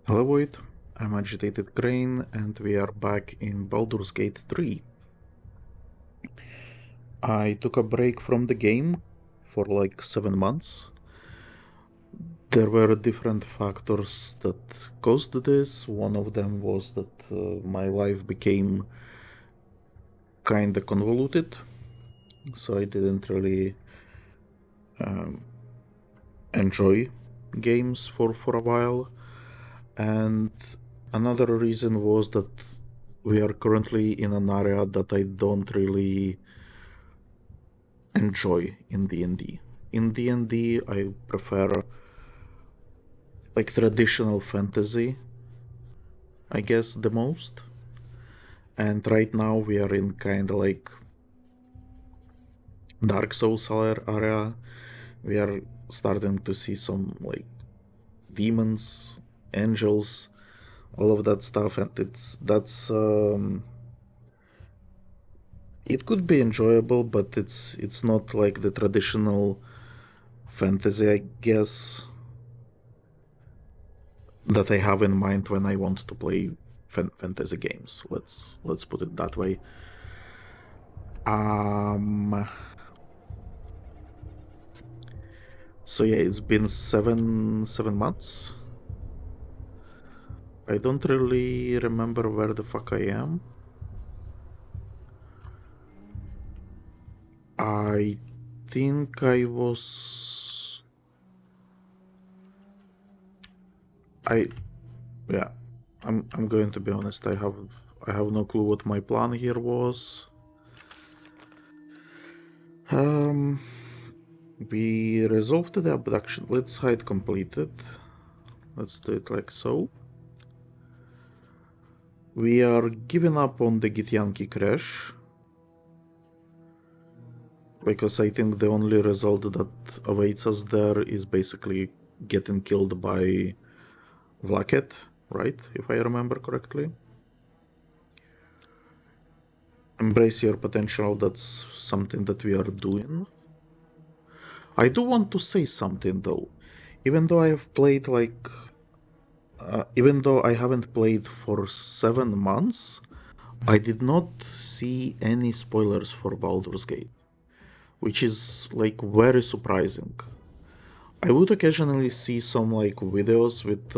Hello Void, I'm Agitated Grain and we are back in Baldur's Gate 3. I took a break from the game for like 7 months. There were different factors that caused this. One of them was that my life became kinda convoluted, so I didn't really um, enjoy games for a while. And another reason was that we are currently in an area that I don't really enjoy in D&D. In D&D, I prefer like traditional fantasy, I guess, the most. And right now we are in kind of like Dark Souls area. We are starting to see some like demons, angels, all of that stuff, and it could be enjoyable, but it's not like the traditional fantasy, I guess, that I have in mind when I want to play fantasy games. Let's put it that way. Um. So yeah, it's been seven months. I don't really remember where the fuck I am. I think I was. I yeah. I'm going to be honest. I have no clue what my plan here was. Um. We resolved the abduction. Let's hide completed. Let's do it like so. We are giving up on the Githyanki crash. Because I think the only result that awaits us there is basically getting killed by Vlaket, right? If I remember correctly. Embrace your potential, that's something that we are doing. I do want to say something though. Even though I have played like even though I haven't played for 7 months, I did not see any spoilers for Baldur's Gate, which is like very surprising. I would occasionally see some like videos with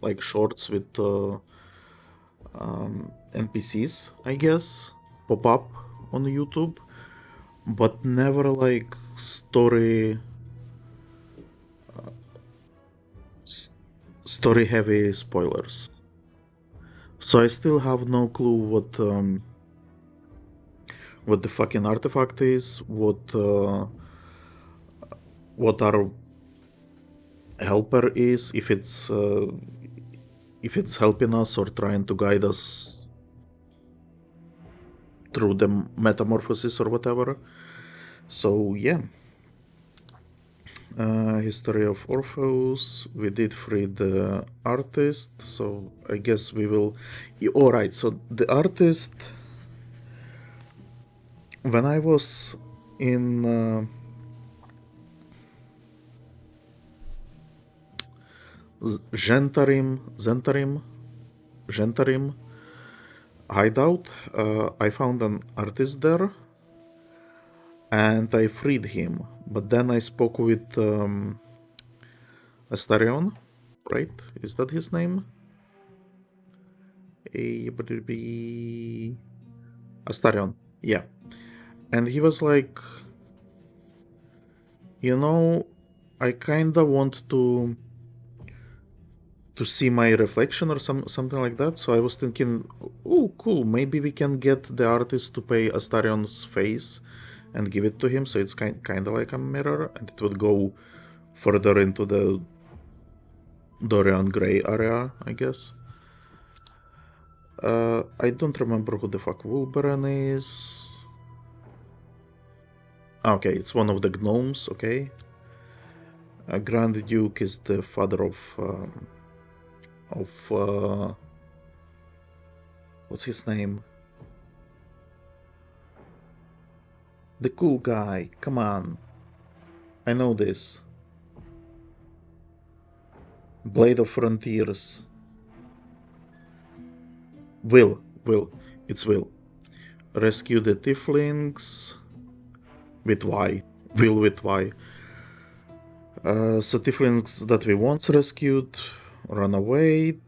like shorts with NPCs, I guess, pop up on YouTube, but never like story heavy spoilers. So I still have no clue what the fucking artifact is, what our helper is, if it's helping us or trying to guide us through the metamorphosis or whatever. So yeah. History of Orpheus. We did free the artist, so I guess we will. Alright, so the artist. When I was in Gentarim hideout, I found an artist there and I freed him. But then I spoke with Astarion, right? Is that his name? Astarion, yeah. And he was like, I kinda want to see my reflection or something like that. So I was thinking, oh, cool, maybe we can get the artist to pay Astarion's face and give it to him. So it's kind of like a mirror, and it would go further into the Dorian Gray area, I guess. I don't remember who the fuck Wolberan is. Okay, it's one of the gnomes. Okay. Grand Duke is the father of what's his name? The cool guy. Come on. I know this. Blade of Frontiers. Will. It's Will. Rescue the Tieflings with Y. Will with Y. So Tieflings that we once rescued run away,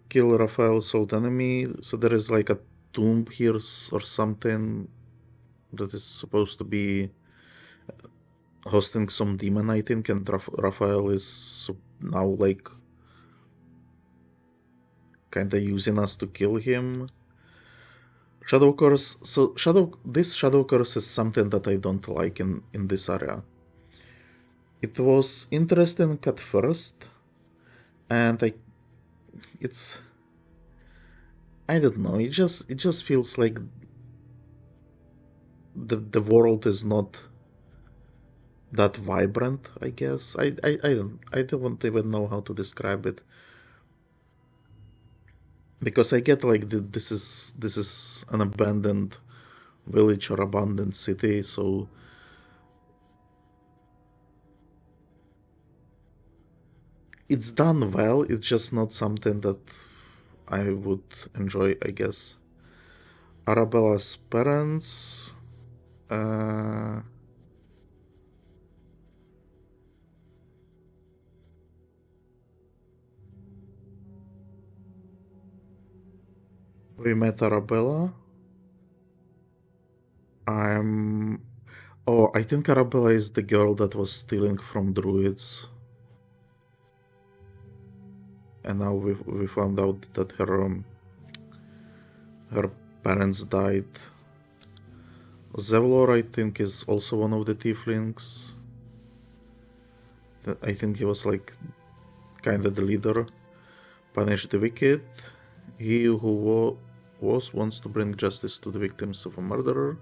kill Raphael's old enemy. So there is like a tomb here or something that is supposed to be hosting some demon, I think, and Raphael is now like kinda using us to kill him. Shadow Curse. So this Shadow Curse is something that I don't like in this area. It was interesting at first, and I don't know. It just feels like the world is not that vibrant. I guess I don't even know how to describe it, because I get like this is an abandoned village or abandoned city, so it's done well. It's just not something that I would enjoy, I guess. Arabella's parents. Uh, we met Arabella. I'm. Oh, I think Arabella is the girl that was stealing from druids, and now we found out that her parents died. Zevlor, I think, is also one of the tieflings. I think he was like kind of the leader. Punish the wicked. He who wants to bring justice to the victims of a murderer.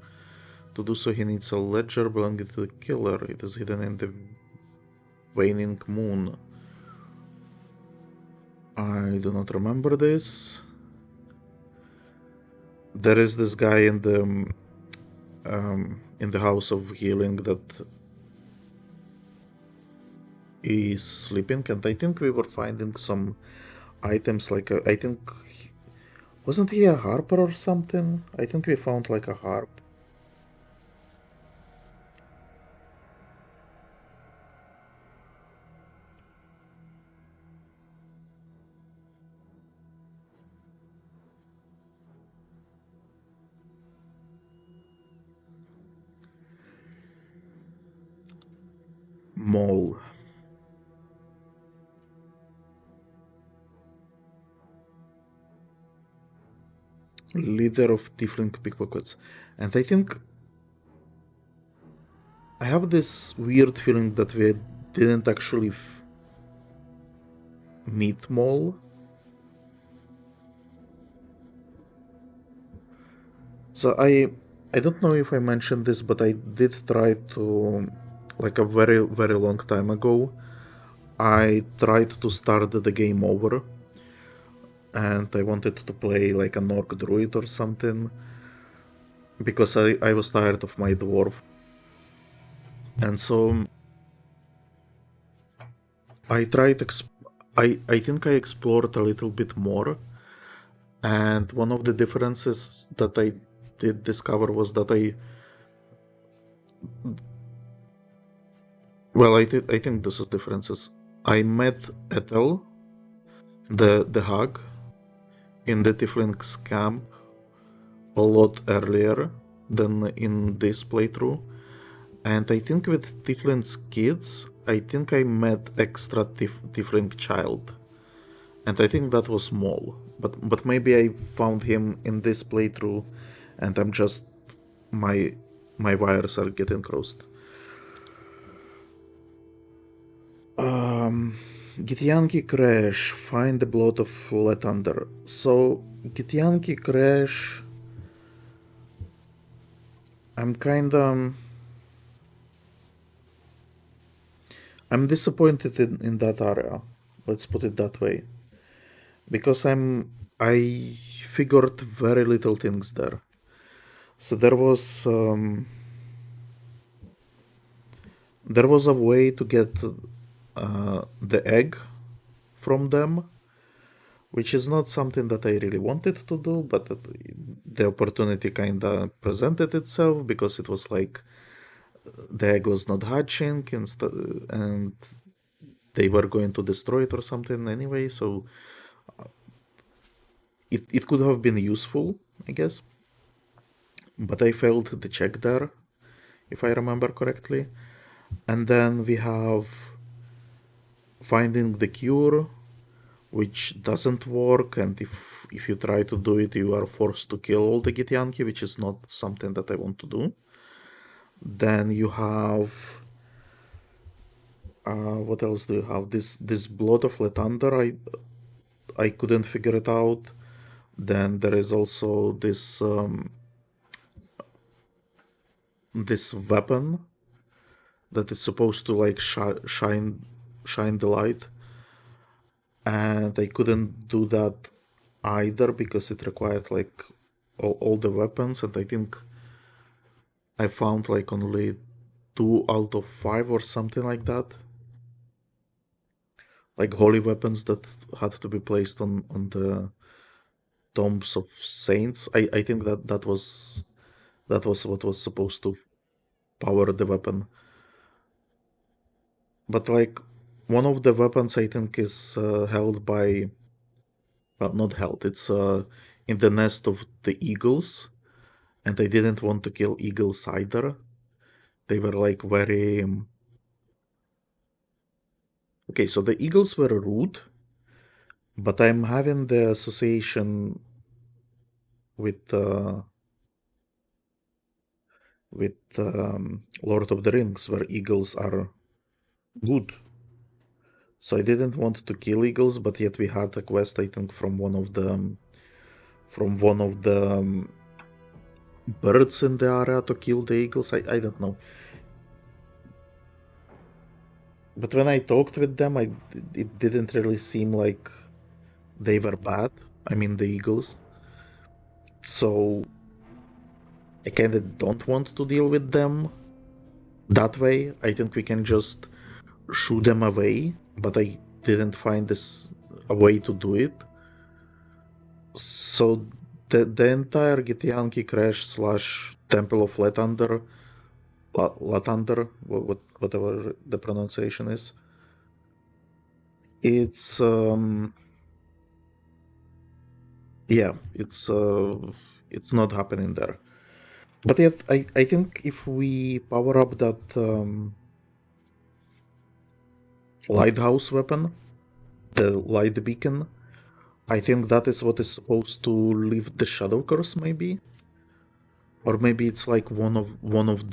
To do so, he needs a ledger belonging to the killer. It is hidden in the waning moon. I do not remember this. There is this guy in the house of healing that is sleeping, and I think we were finding some items like I think wasn't he a harper or something? I think we found like a harp. Mole. Leader of Tiefling Pickpockets. And I think I have this weird feeling that we didn't actually meet Mole. So I don't know if I mentioned this, but I did try to, like a very very long time ago, I tried to start the game over, and I wanted to play like an orc druid or something, because I was tired of my dwarf. And so I tried, I think I explored a little bit more, and one of the differences that I did discover was that I think this is differences. I met Ethel, the hag, in the Tiefling's camp a lot earlier than in this playthrough. And I think with Tiefling's kids, I think I met extra Tiefling child. And I think that was Mol. But maybe I found him in this playthrough and I'm just my wires are getting crossed. Githyanki Crash, find the blood of Lathander. So Githyanki Crash, I'm kinda I'm disappointed in that area. Let's put it that way. Because I figured very little things there. So there was a way to get the egg from them, which is not something that I really wanted to do, but the opportunity kinda presented itself because it was like the egg was not hatching and they were going to destroy it or something anyway, so it could have been useful, I guess. But I failed the check there, if I remember correctly. And then we have finding the cure, which doesn't work, and if you try to do it, you are forced to kill all the Githyanki, which is not something that I want to do. Then you have what else do you have? This blood of Lathander, I couldn't figure it out. Then there is also this weapon that is supposed to like shine the light, and I couldn't do that either because it required like all the weapons, and I think I found like only 2 out of 5 or something like that, like holy weapons that had to be placed on the tombs of saints. I think that was what was supposed to power the weapon. But like one of the weapons I think is held by, well, not held. It's in the nest of the eagles, and I didn't want to kill eagles either. They were like very okay. So the eagles were rude, but I'm having the association with Lord of the Rings, where eagles are good. So I didn't want to kill eagles, but yet we had a quest, I think, from one of the birds in the area to kill the eagles. I don't know. But when I talked with them, it didn't really seem like they were bad. I mean, the eagles. So I kind of don't want to deal with them that way. I think we can just shoo them away, but I didn't find this a way to do it. So the entire Githyanki crash / Temple of Lathander, whatever the pronunciation is, it's yeah, it's not happening there. But yet, I think if we power up that lighthouse weapon, the light beacon, I think that is what is supposed to lift the shadow curse, maybe, or maybe it's like one of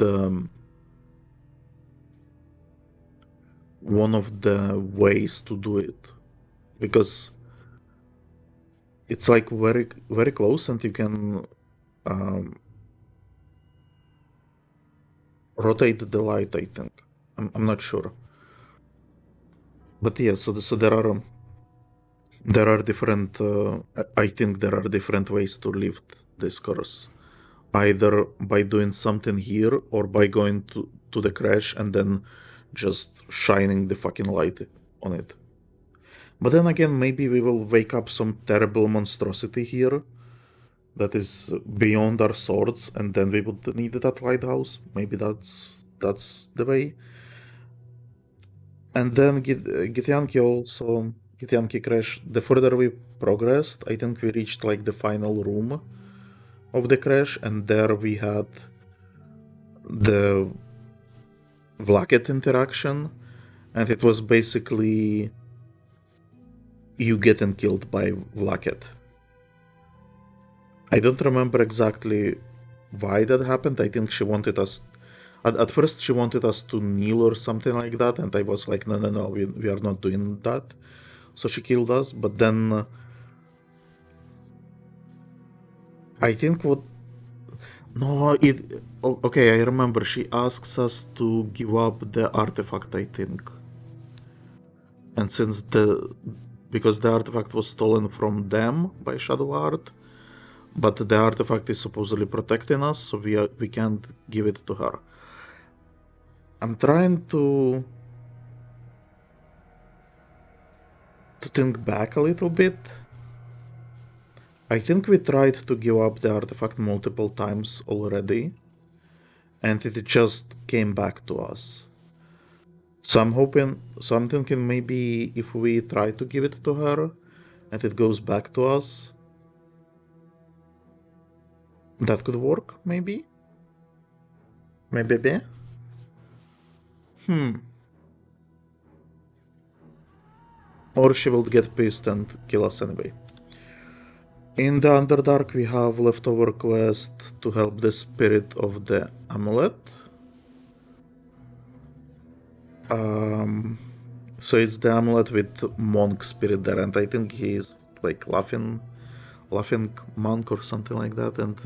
the ways to do it, because it's like very very close, and you can rotate the light. I think I'm not sure, but yeah. So there are different. I think there are different ways to lift this curse, either by doing something here or by going to the crash and then just shining the fucking light on it. But then again, maybe we will wake up some terrible monstrosity here that is beyond our swords, and then we would need that lighthouse. Maybe that's the way. And then Githyanki crash. The further we progressed, I think we reached like the final room of the crash, and there we had the Vlaket interaction, and it was basically you getting killed by Vlaket. I don't remember exactly why that happened. I think she wanted us. At first, she wanted us to kneel or something like that, and I was like, no, we are not doing that. So she killed us, but then I think what. No, it. Okay, I remember. She asks us to give up the artifact, I think. And since because the artifact was stolen from them by Shadowheart, but the artifact is supposedly protecting us, so we can't give it to her. I'm trying to To think back a little bit, I think we tried to give up the artifact multiple times already, and it just came back to us. So I'm thinking maybe if we try to give it to her and it goes back to us, that could work, maybe? Maybe? Or she will get pissed and kill us anyway. In the Underdark, we have leftover quest to help the spirit of the amulet. So it's the amulet with monk spirit there, and I think he's like laughing monk or something like that. And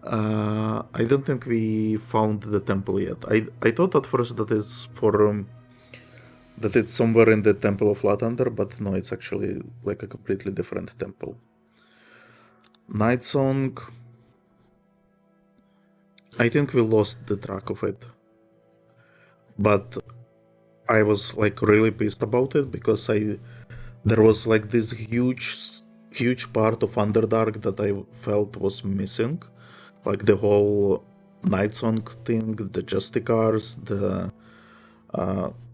I don't think we found the temple yet. I thought at first that is for that it's somewhere in the Temple of Lathander, but no, it's actually like a completely different temple. Night Song. I think we lost the track of it, but I was like really pissed about it because there was like this huge part of Underdark that I felt was missing, like the whole Night Song thing, the Justicars, the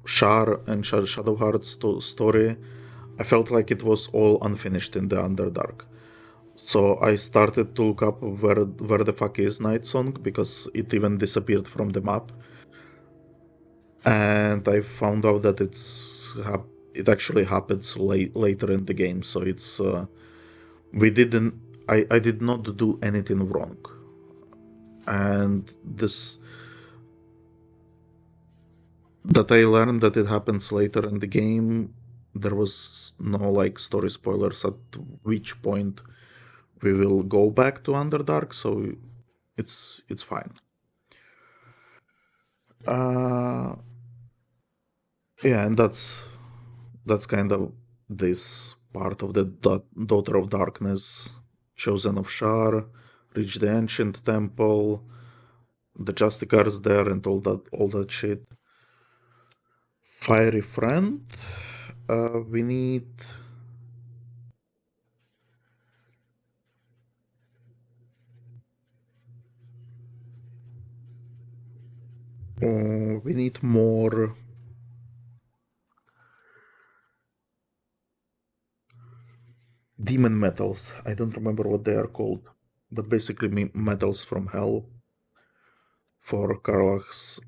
Shar and Shadowheart story. I felt like it was all unfinished in the Underdark. So I started to look up where the fuck is Night Song because it even disappeared from the map, and I found out that it actually happens later in the game. So it's we didn't I did not do anything wrong, and this that I learned that it happens later in the game. There was no like story spoilers at which point we will go back to Underdark, so it's fine. Uh, yeah, and that's kind of this part of the Daughter of Darkness, Chosen of Shar, reach the ancient temple, the Justicars there, and all that shit. Fiery friend. We need. We need more demon metals. I don't remember what they are called, but basically metals from hell for Karlach's.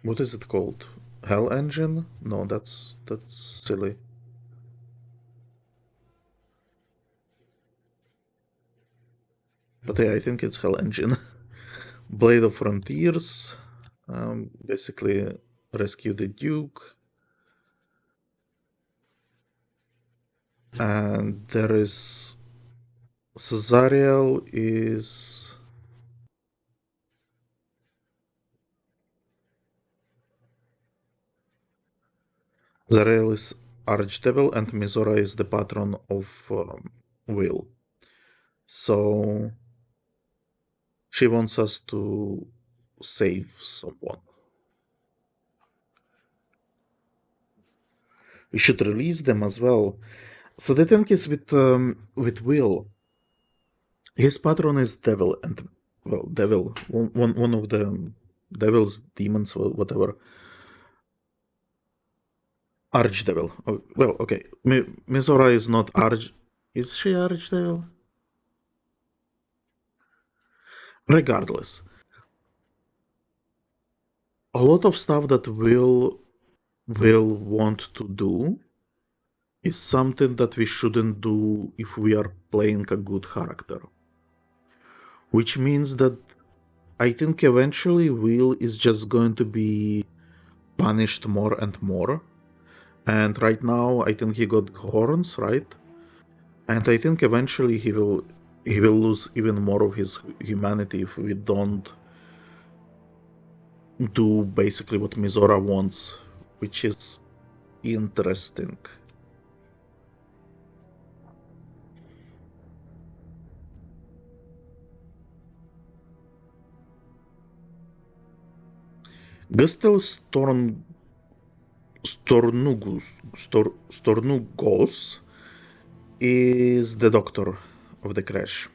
What is it called? Hell engine? No, that's silly. But yeah, I think it's Hell engine. Blade of Frontiers. Basically, rescue the Duke. And there is Cesariel is Zariel is Archdevil and Mizora is the patron of Will. So she wants us to save someone. We should release them as well. So the thing is with Will, his patron is Devil, and well, Devil, one of the Devil's demons, or whatever. Archdevil. Oh, well, okay. Mizora is not Arch. Is she Archdevil? Regardless, a lot of stuff that will want to do is something that we shouldn't do if we are playing a good character. Which means that I think eventually Will is just going to be punished more and more. And right now, I think he got horns, right? And I think eventually he will lose even more of his humanity if we don't do basically what Mizora wants, which is interesting. Gustel Stornugos is the doctor of the crash.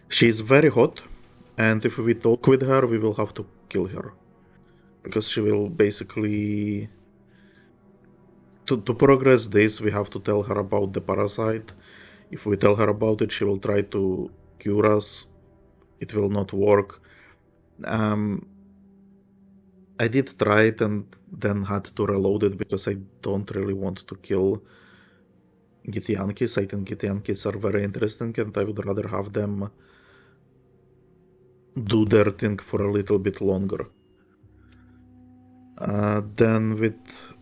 She is very hot, and if we talk with her, we will have to kill her. Because she will basically... To progress this, we have to tell her about the parasite. If we tell her about it, she will try to cure us. It will not work. I did try it and then had to reload it because I don't really want to kill Githyankis. I think Githyankis are very interesting and I would rather have them do their thing for a little bit longer. Then with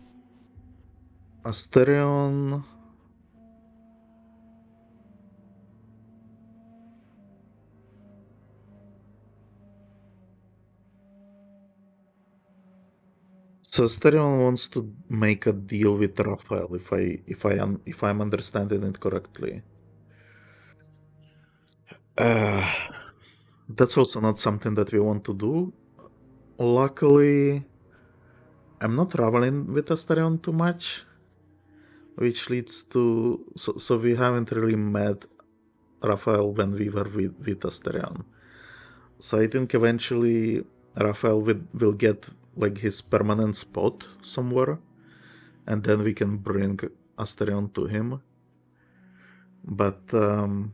Asterion... So Asterion wants to make a deal with Raphael, if I'm understanding it correctly. That's also not something that we want to do. Luckily, I'm not traveling with Asterion too much, which leads to... So we haven't really met Raphael when we were with Asterion. So I think eventually Raphael will get like his permanent spot somewhere, and then we can bring Asterion to him. But I'm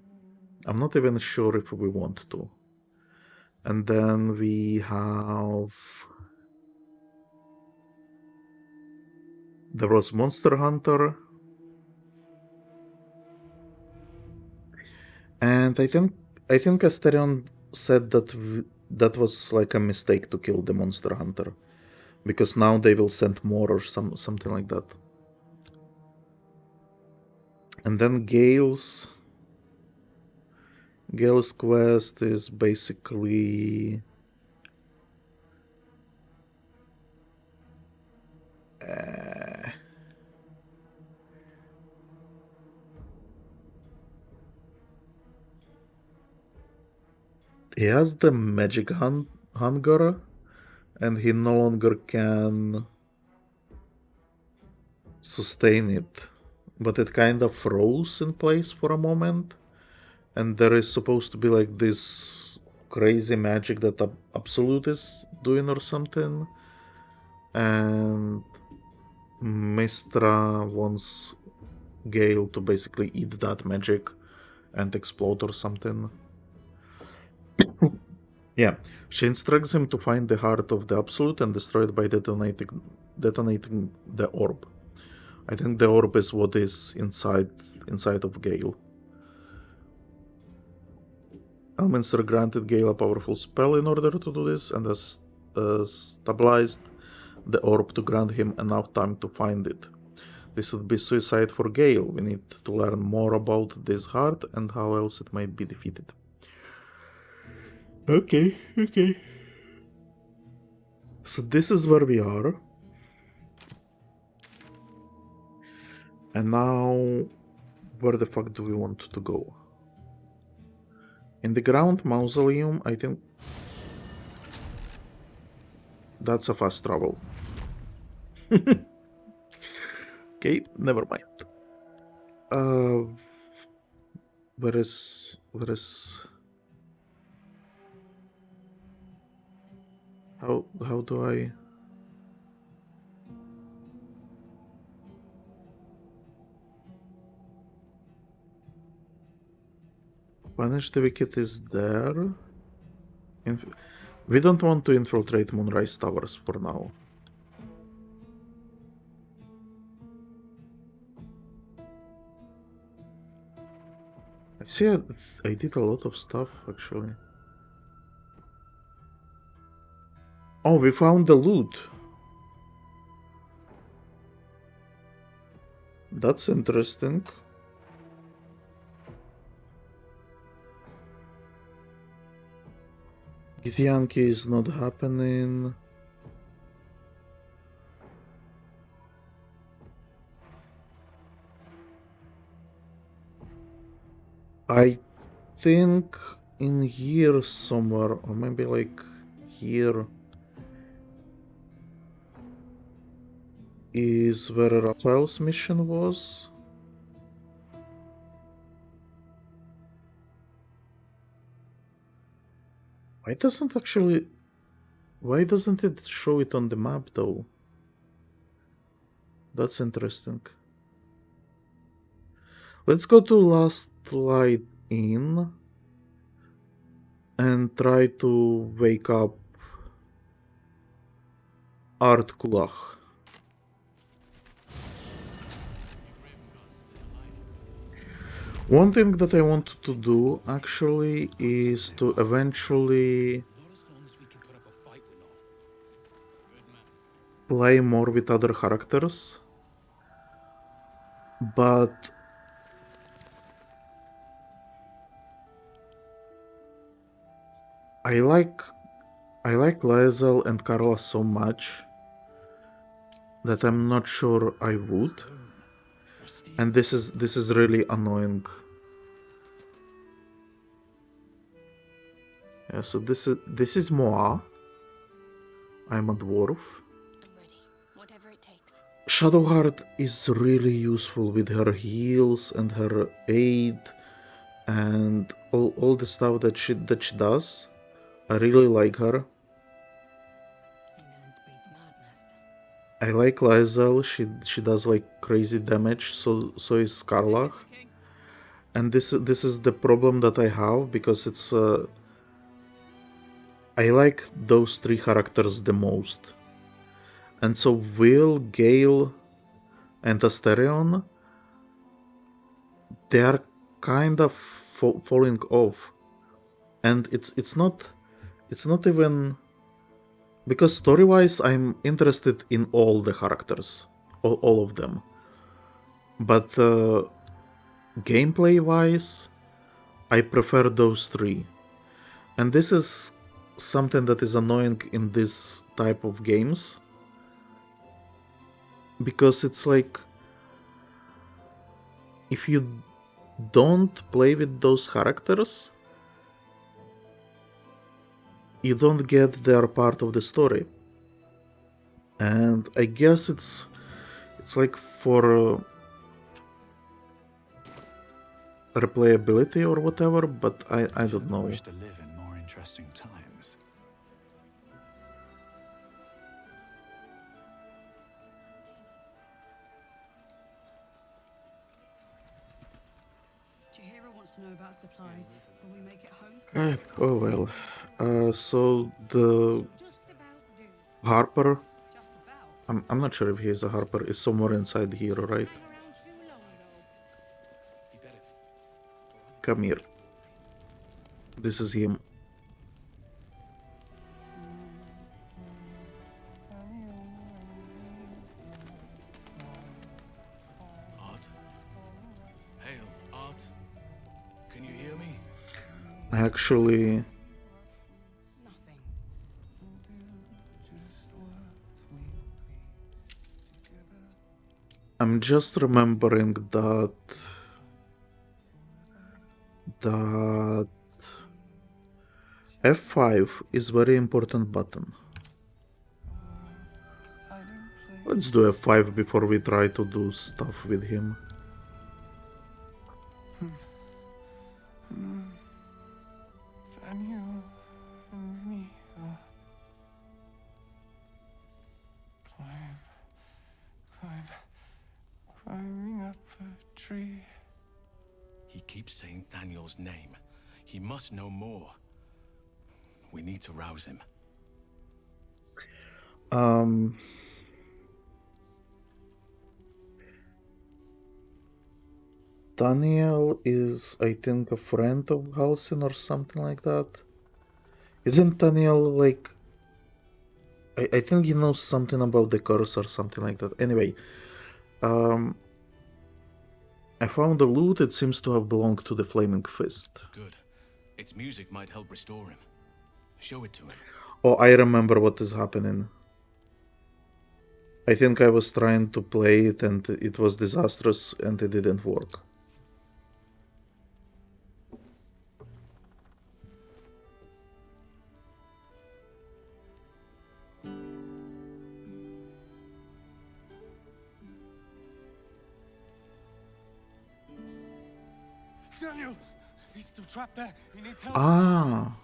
not even sure if we want to. And then we have... There was Monster Hunter. And I think Asterion said that that was like a mistake to kill the Monster Hunter. Because now they will send more or something like that. And then Gale's quest is basically... he has the magic hunger, and he no longer can sustain it. But it kind of froze in place for a moment, and there is supposed to be like this crazy magic that Absolute is doing or something, and Mistra wants Gale to basically eat that magic and explode or something. Yeah, she instructs him to find the heart of the Absolute and destroy it by detonating the orb. I think the orb is what is inside of Gale. Elminster granted Gale a powerful spell in order to do this, and has stabilized the orb to grant him enough time to find it. This would be suicide for Gale. We need to learn more about this heart and how else it might be defeated. Okay. So this is where we are. And now, where the fuck do we want to go? In the ground mausoleum, I think that's a fast travel. Okay, never mind. Where is... How do I... Punish the Wicked is there. We don't want to infiltrate Moonrise Towers for now. I see I did a lot of stuff, actually. Oh, we found the lute. That's interesting. Githyanki is not happening. I think in here somewhere, or maybe like here. is where Raphael's mission was. Why doesn't it show it on the map though? That's interesting. Let's go to Last Light Inn and try to wake up Art Cullagh. One thing that I want to do actually is to eventually play more with other characters, but I like Lae'zel and Carla so much that I'm not sure I would, and this is really annoying. Yeah, so this is Moa. I'm a dwarf. Shadowheart is really useful with her heals and her aid and all the stuff that she does. I really like her. I like Lae'zel. She does like crazy damage. So is Cullagh. And this is the problem that I have because it's I like those three characters the most. And so Will, Gale, and Asterion, they are kind of falling off. And it's not even because story-wise I'm interested in all the characters, all of them. But gameplay-wise, I prefer those three. And this is something that is annoying in this type of games. Because it's like, if you don't play with those characters, you don't get their part of the story. And I guess it's like for replayability or whatever, but I don't know. Wish to live in more interesting times. Chihiro wants to know about supplies. Will we make it home? Oh well. So the Harper, I'm not sure if he is a Harper, is somewhere inside here, right? Come here. This is him. Art? Hail, Art? Can you hear me? Actually, Nothing. I'm just remembering that F5 is very important button. Let's do F5 before we try to do stuff with him. Daniel and me are climbing up a tree. He keeps saying Daniel's name. He must know more. We need to rouse him. Daniel is, I think, a friend of Halsin or something like that. Isn't Daniel like... I think he knows something about the curse or something like that. Anyway, I found the lute. It seems to have belonged to the Flaming Fist. Good. Its music might help restore him. Show it to him. Oh, I remember what is happening. I think I was trying to play it and it was disastrous and it didn't work. Daniel! He's still trapped there. He needs help. Ah,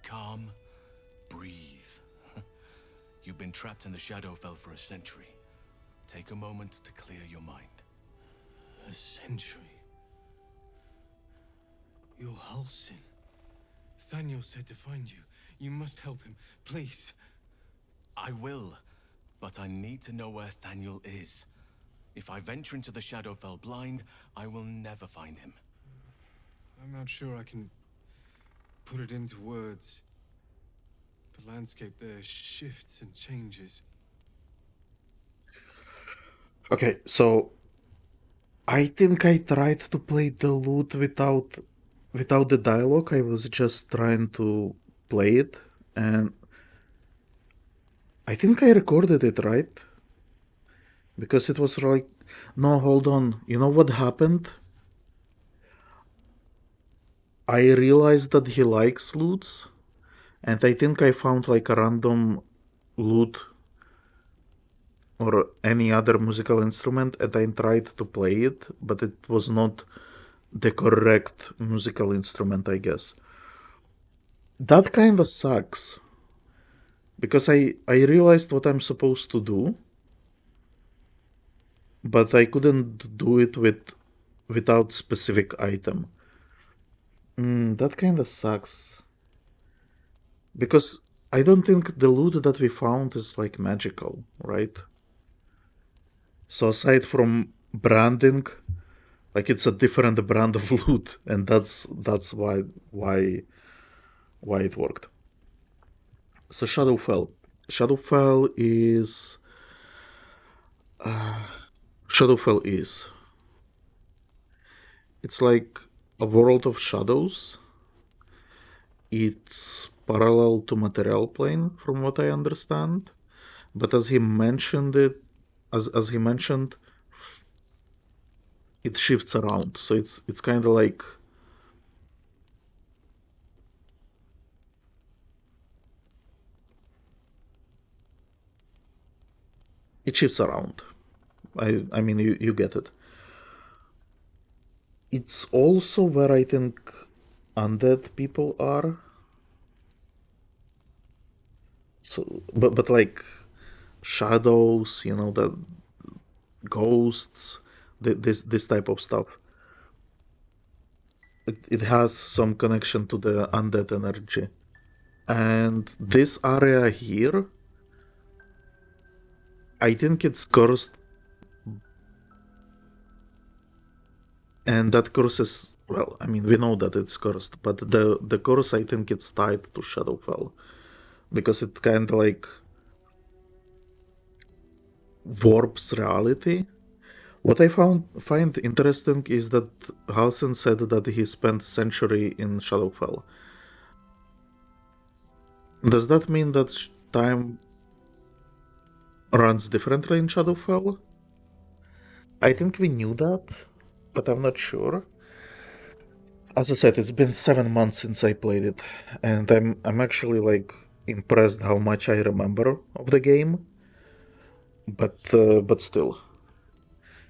Calm. Breathe. You've been trapped in the Shadowfell for a century. Take a moment to clear your mind. A century. You're Halsin. Daniel said to find you. You must help him, please. I will, but I need to know where Thaniel is. If I venture into the Shadowfell blind, I will never find him. I'm not sure I can put it into words. The landscape there shifts and changes. okay, so I think I tried to play the lute without the dialogue. I was just trying to play it, and I think I recorded it, right? Because it was like, no, hold on. You know what happened? I realized that he likes lutes, and I think I found like a random lute or any other musical instrument, and I tried to play it, but it was not the correct musical instrument, I guess. That kind of sucks. Because I realized what I'm supposed to do, but I couldn't do it without specific item. That kind of sucks. Because I don't think the loot that we found is like magical, right? So aside from branding, like it's a different brand of loot, and that's why it worked. So Shadowfell. Shadowfell is Shadowfell is it's like a world of shadows. It's parallel to material plane, from what I understand. But as he mentioned it, as he mentioned, it shifts around. So it's kind of like it shifts around. I mean you get it. It's also where I think undead people are. So but like shadows, you know, the ghosts, this type of stuff. It has some connection to the undead energy. And this area here, I think it's cursed. And that curse is, well, I mean, we know that it's cursed, but the curse, I think it's tied to Shadowfell. Because it kind of like warps reality. What I find interesting is that Halsin said that he spent century in Shadowfell. Does that mean that time runs differently in Shadowfell? I think we knew that, but I'm not sure. As I said, it's been 7 months since I played it, and I'm actually like impressed how much I remember of the game. But still,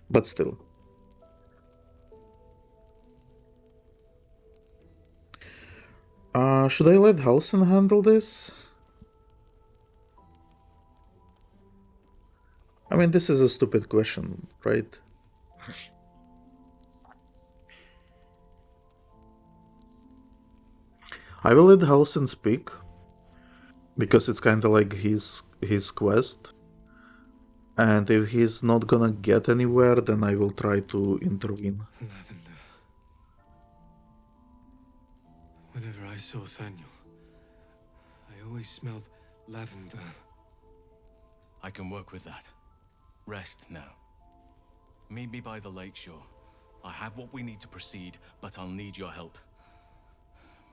but still. Should I let Halsin handle this? I mean, this is a stupid question, right? I will let Halsin speak because it's kind of like his quest. And if he's not gonna get anywhere, then I will try to intervene. Lavender. Whenever I saw Thaniel, I always smelled lavender. I can work with that. Rest now. Meet me by the lakeshore. I have what we need to proceed, but I'll need your help.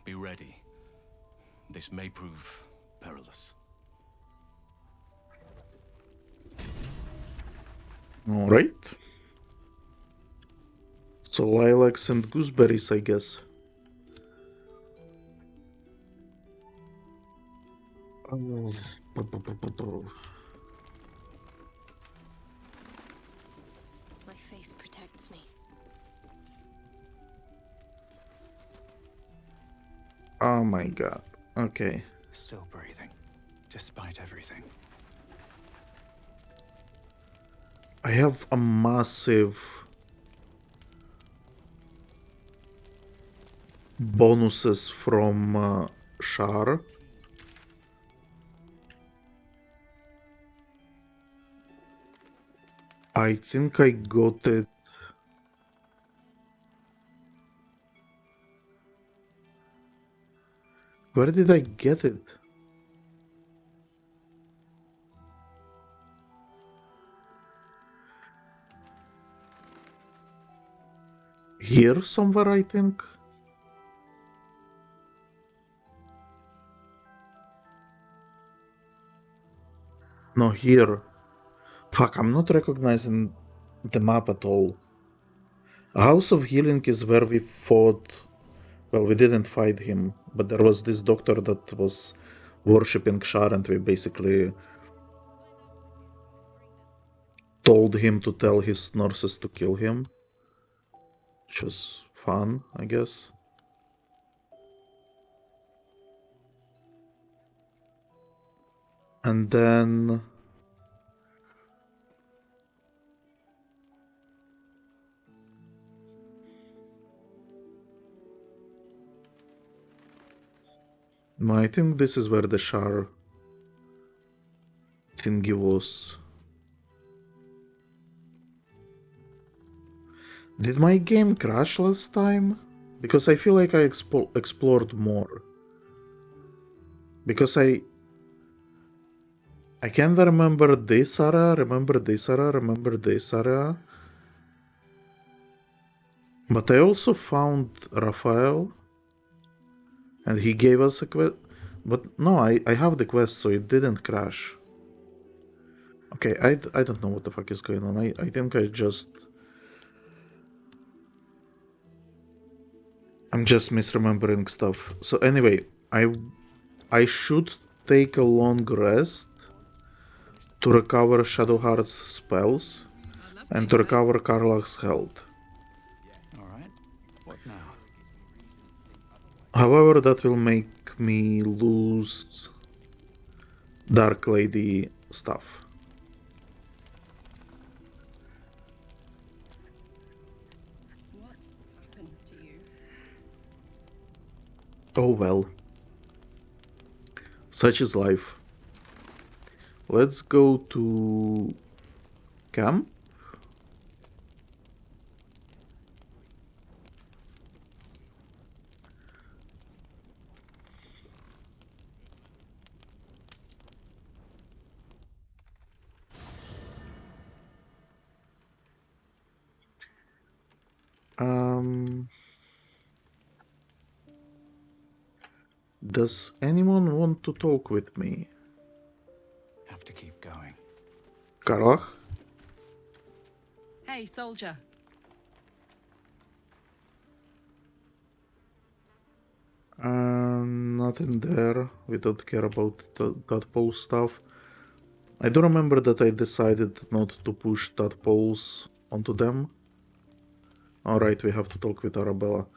Be ready. This may prove perilous. Alright. So lilacs and gooseberries, I guess. My faith protects me. Oh my god. Okay. Still breathing, despite everything. I have a massive bonuses from Shar. I think I got it. Where did I get it? Here somewhere, I think. No, here. Fuck, I'm not recognizing the map at all. House of Healing is where we fought. Well, we didn't fight him, but there was this doctor that was worshipping Shar, and we basically told him to tell his nurses to kill him. Which was fun, I guess. And then no, I think this is where the Shar thingy was. Did my game crash last time? Because I feel like I explored more. Because I can't remember this area, remember this area, remember this area. But I also found Raphael. And he gave us a quest. But no, I have the quest, so it didn't crash. Okay, I don't know what the fuck is going on. I think I'm just misremembering stuff. So anyway, I should take a long rest to recover Shadowheart's spells and to recover Cullagh's health. Alright, what now? However, that will make me lose Dark Lady stuff. What happened to you? Oh well. Such is life. Let's go to camp. Does anyone want to talk with me? Have to keep going. Cullagh? Hey, soldier. Nothing there. We don't care about tadpole stuff. I do remember that I decided not to push tadpoles onto them. Alright, we have to talk with Arabella.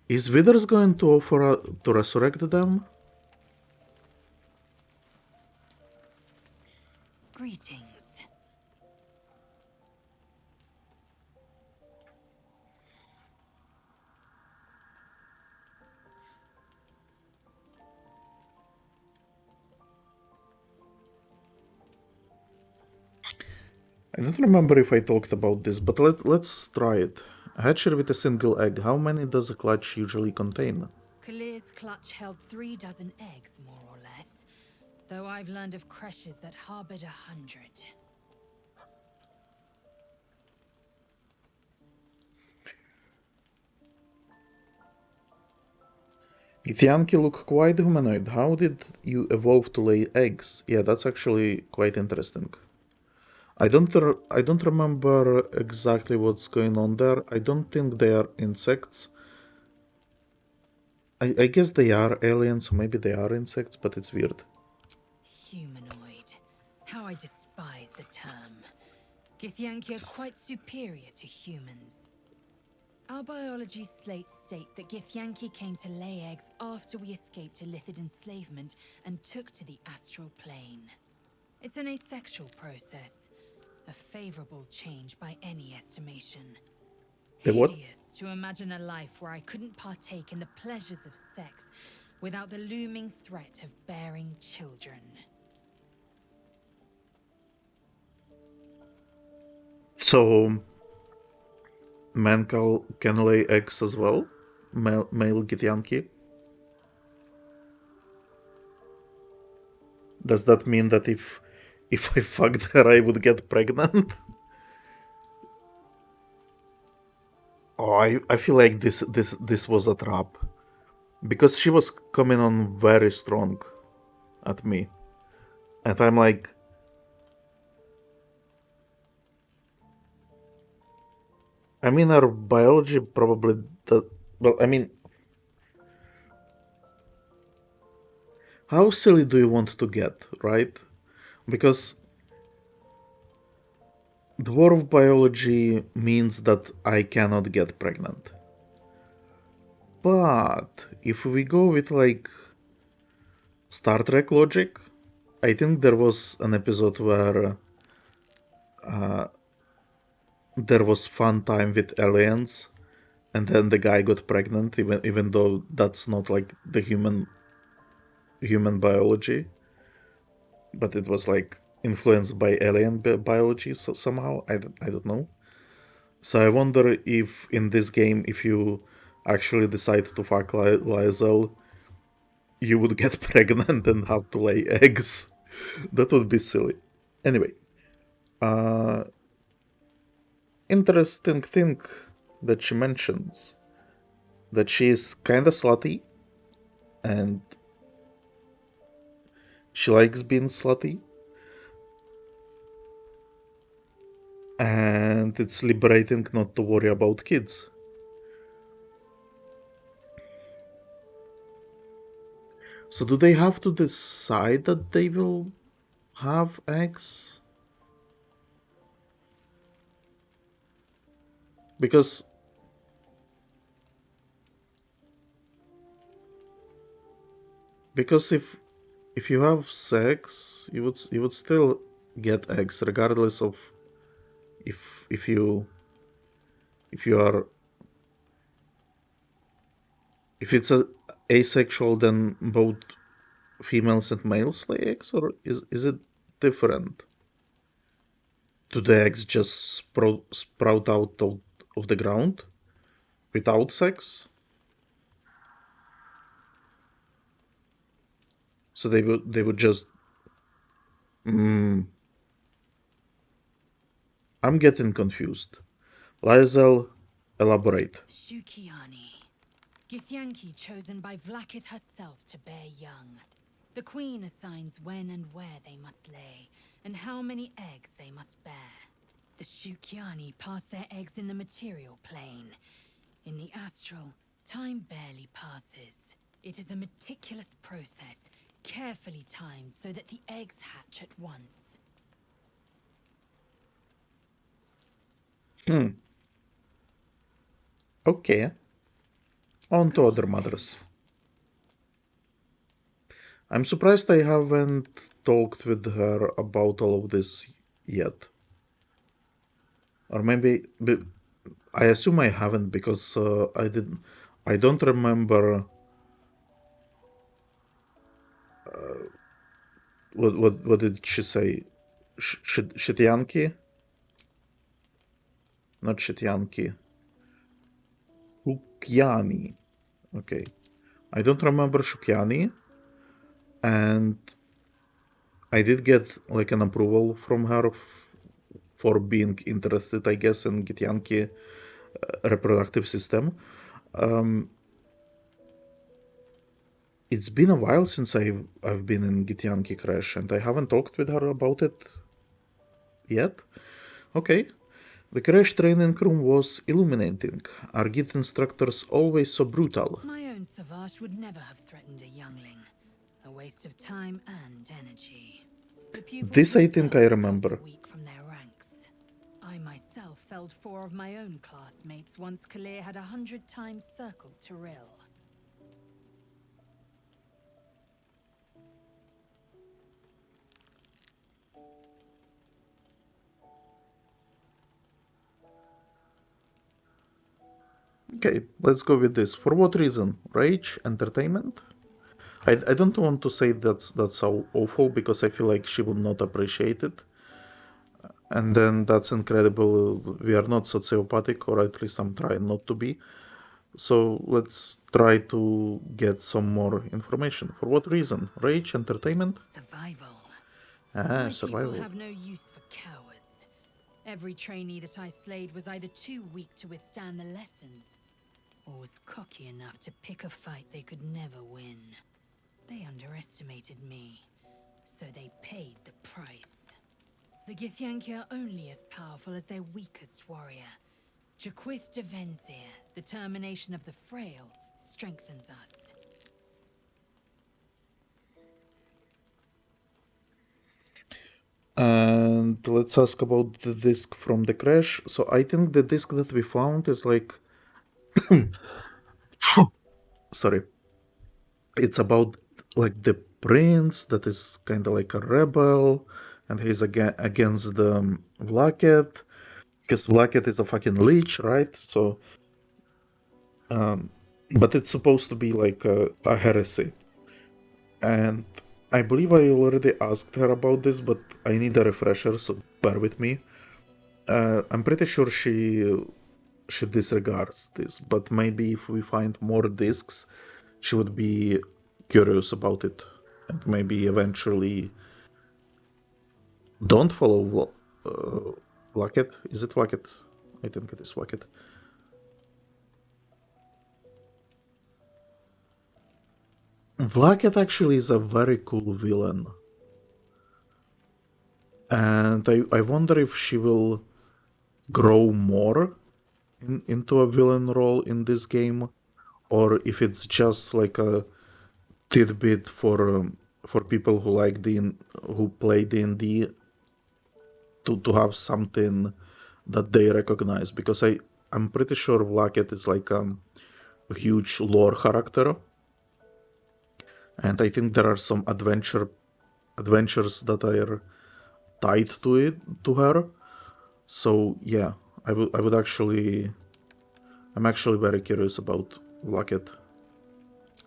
Is Withers going to offer to resurrect them? Greetings. I don't remember if I talked about this, but let's try it. A hatchery with a single egg. How many does a clutch usually contain? Cullagh's clutch held 3 dozen eggs, more or less. Though I've learned of creches that harbored 100. Githyanki look quite humanoid. How did you evolve to lay eggs? Yeah, that's actually quite interesting. I don't remember exactly what's going on there. I don't think they are insects. I guess they are aliens, so maybe they are insects, but it's weird. Humanoid. How I despise the term. Githyanki are quite superior to humans. Our biology slates state that Githyanki came to lay eggs after we escaped illicit enslavement and took to the astral plane. It's an asexual process, a favorable change by any estimation. The what? Hideous to imagine a life where I couldn't partake in the pleasures of sex without the looming threat of bearing children. So, men can lay eggs as well? Male Githyanki? Does that mean that if I fucked her, I would get pregnant? Oh, I feel like this was a trap. Because she was coming on very strong at me. And I'm like... I mean, our biology probably... Well, I mean... How silly do you want to get, right? Because... Dwarf biology means that I cannot get pregnant. But if we go with like Star Trek logic, I think there was an episode where there was fun time with aliens, and then the guy got pregnant, even though that's not like the human biology, but it was like influenced by alien biology somehow. I don't know. So I wonder if in this game, if you actually decide to fuck Lae'zel, you would get pregnant and have to lay eggs. That would be silly. Anyway, interesting thing that she mentions, that she is kinda slutty, and she likes being slutty, and it's liberating not to worry about kids. So do they have to decide that they will have eggs? Because if you have sex, you would still get eggs regardless of if you are, if it's asexual, then both females and males lay eggs, or is it different? Do the eggs just sprout out of the ground without sex? So they would just... I'm getting confused. Lae'zel, elaborate. Shukiani. Githyanki chosen by Vlaakith herself to bear young. The queen assigns when and where they must lay, and how many eggs they must bear. The Shukiani pass their eggs in the material plane. In the astral, time barely passes. It is a meticulous process, carefully timed so that the eggs hatch at once. Okay. On to other matters. I'm surprised I haven't talked with her about all of this yet. Or maybe... I assume I haven't, because I don't remember... What did she say? Shadyanki? Not Shadyanki. Shukyani. Okay. I don't remember Shukyani. And I did get like an approval from her for being interested, I guess, in Githyanki reproductive system. It's been a while since I've been in Githyanki Crash, and I haven't talked with her about it yet. Okay. The crash training room was illuminating. Are Gith instructors always so brutal? My own Savage would never have threatened a youngling. A waste of time and energy. The pupils This I think I themselves remember. got weak from their ranks. I myself felled 4 of my own classmates once Cullagh had 100 times circled Tyrell. Okay, let's go with this. For what reason? Rage? Entertainment? I don't want to say that's so awful, because I feel like she would not appreciate it. And then that's incredible. We are not sociopathic, or at least I'm trying not to be. So let's try to get some more information. For what reason? Rage? Entertainment? Survival. Ah, My survival. people have no use for cowards. Every trainee that I slayed was either too weak to withstand the lessons, or was cocky enough to pick a fight they could never win. They underestimated me, so they paid the price. The Githyanki are only as powerful as their weakest warrior. Jaquith de Venzir, the termination of the frail, strengthens us. And let's ask about the disc from the crash. So I think the disc that we found is like... Sorry. It's about like the prince that is kind of like a rebel, and he's against the Vlaket, because Vlaket is a fucking leech, right? So, but it's supposed to be like a heresy. And I believe I already asked her about this, but I need a refresher, so bear with me. I'm pretty sure she disregards this, but maybe if we find more discs, she would be curious about it, and maybe eventually don't follow Vlaket. Is it Vlaket? I think it is Vlaket. Vlaket actually is a very cool villain. And I wonder if she will grow more into a villain role in this game, or if it's just like a tidbit for people who like who play D&D to have something that they recognize, because I'm pretty sure Vlaket is like a huge lore character, and I think there are some adventures that are tied to her. So yeah, I'm actually very curious about Vlaket.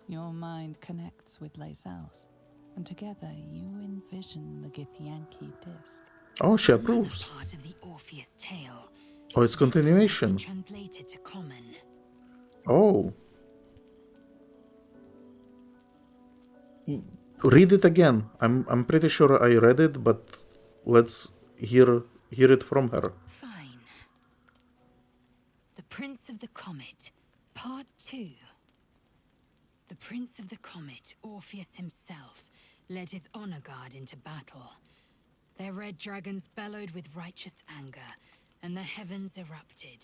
Your mind connects with Lae'zel's, and together you envision the Githyanki disc. Oh, she Another approves. part of the Orpheus tale. Oh, it's This one has continuation. been translated to common. Oh. Read it again. I'm pretty sure I read it, but let's hear it from her. Fine. The Prince of the Comet, Part 2. The Prince of the Comet, Orpheus himself, led his honor guard into battle. Their red dragons bellowed with righteous anger, and the heavens erupted.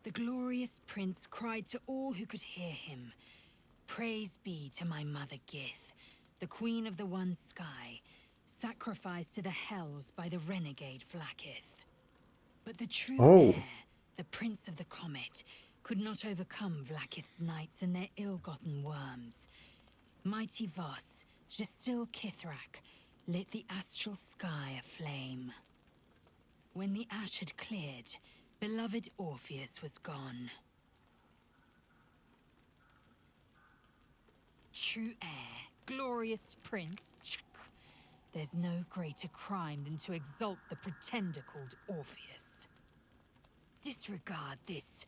The glorious prince cried to all who could hear him, "Praise be to my mother Gith, the queen of the one sky, sacrificed to the hells by the renegade Vlakith." But the true heir, the Prince of the Comet, could not overcome Vlakith's knights and their ill-gotten worms. Mighty Voss, Gestil Kithrak, lit the astral sky aflame. When the ash had cleared, beloved Orpheus was gone. True heir, glorious prince. There's no greater crime than to exalt the pretender called Orpheus. Disregard this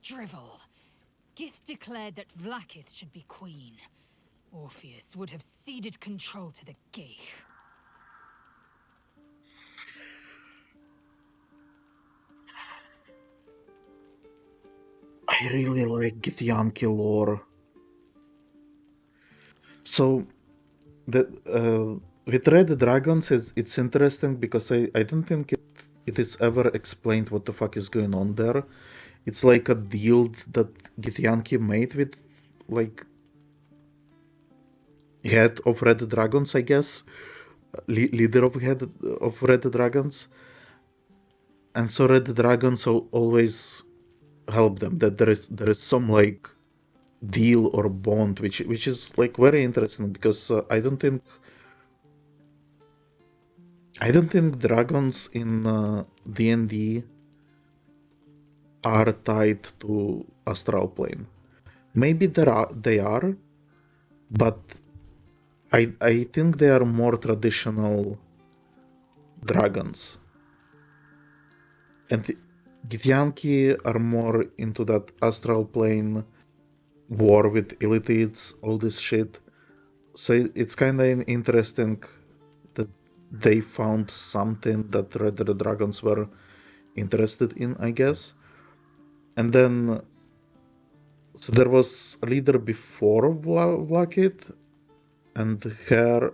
drivel. Gith declared that Vlakith should be queen. Orpheus would have ceded control to the Geich. I really like Githyanki lore. So, with Red Dragons, it's interesting because I don't think it is ever explained what the fuck is going on there. It's like a deal that Githyanki made with, like, head of Red Dragons, I guess. Leader of Red Dragons. and so red dragons always help them. That there is some like deal or bond, which is like very interesting, because I don't think dragons in D&D are tied to astral plane. Maybe they are, but I think they are more traditional dragons. And Githyanki are more into that astral plane war with elites, all this shit. So it's kind of interesting that they found something that Red Dragons were interested in, I guess. And then, so there was a leader before Vlakith, and her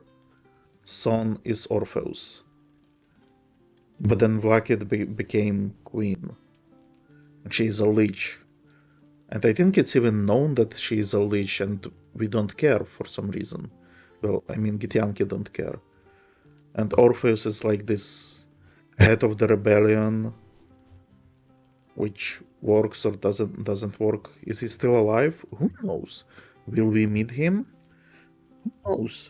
son is Orpheus. But then Vlakith became queen. And she is a lich. And I think it's even known that she is a lich, and we don't care for some reason. Well, I mean, Githyanki don't care. And Orpheus is like this head of the rebellion, which works or doesn't work. Is he still alive? Who knows? Will we meet him? Who knows?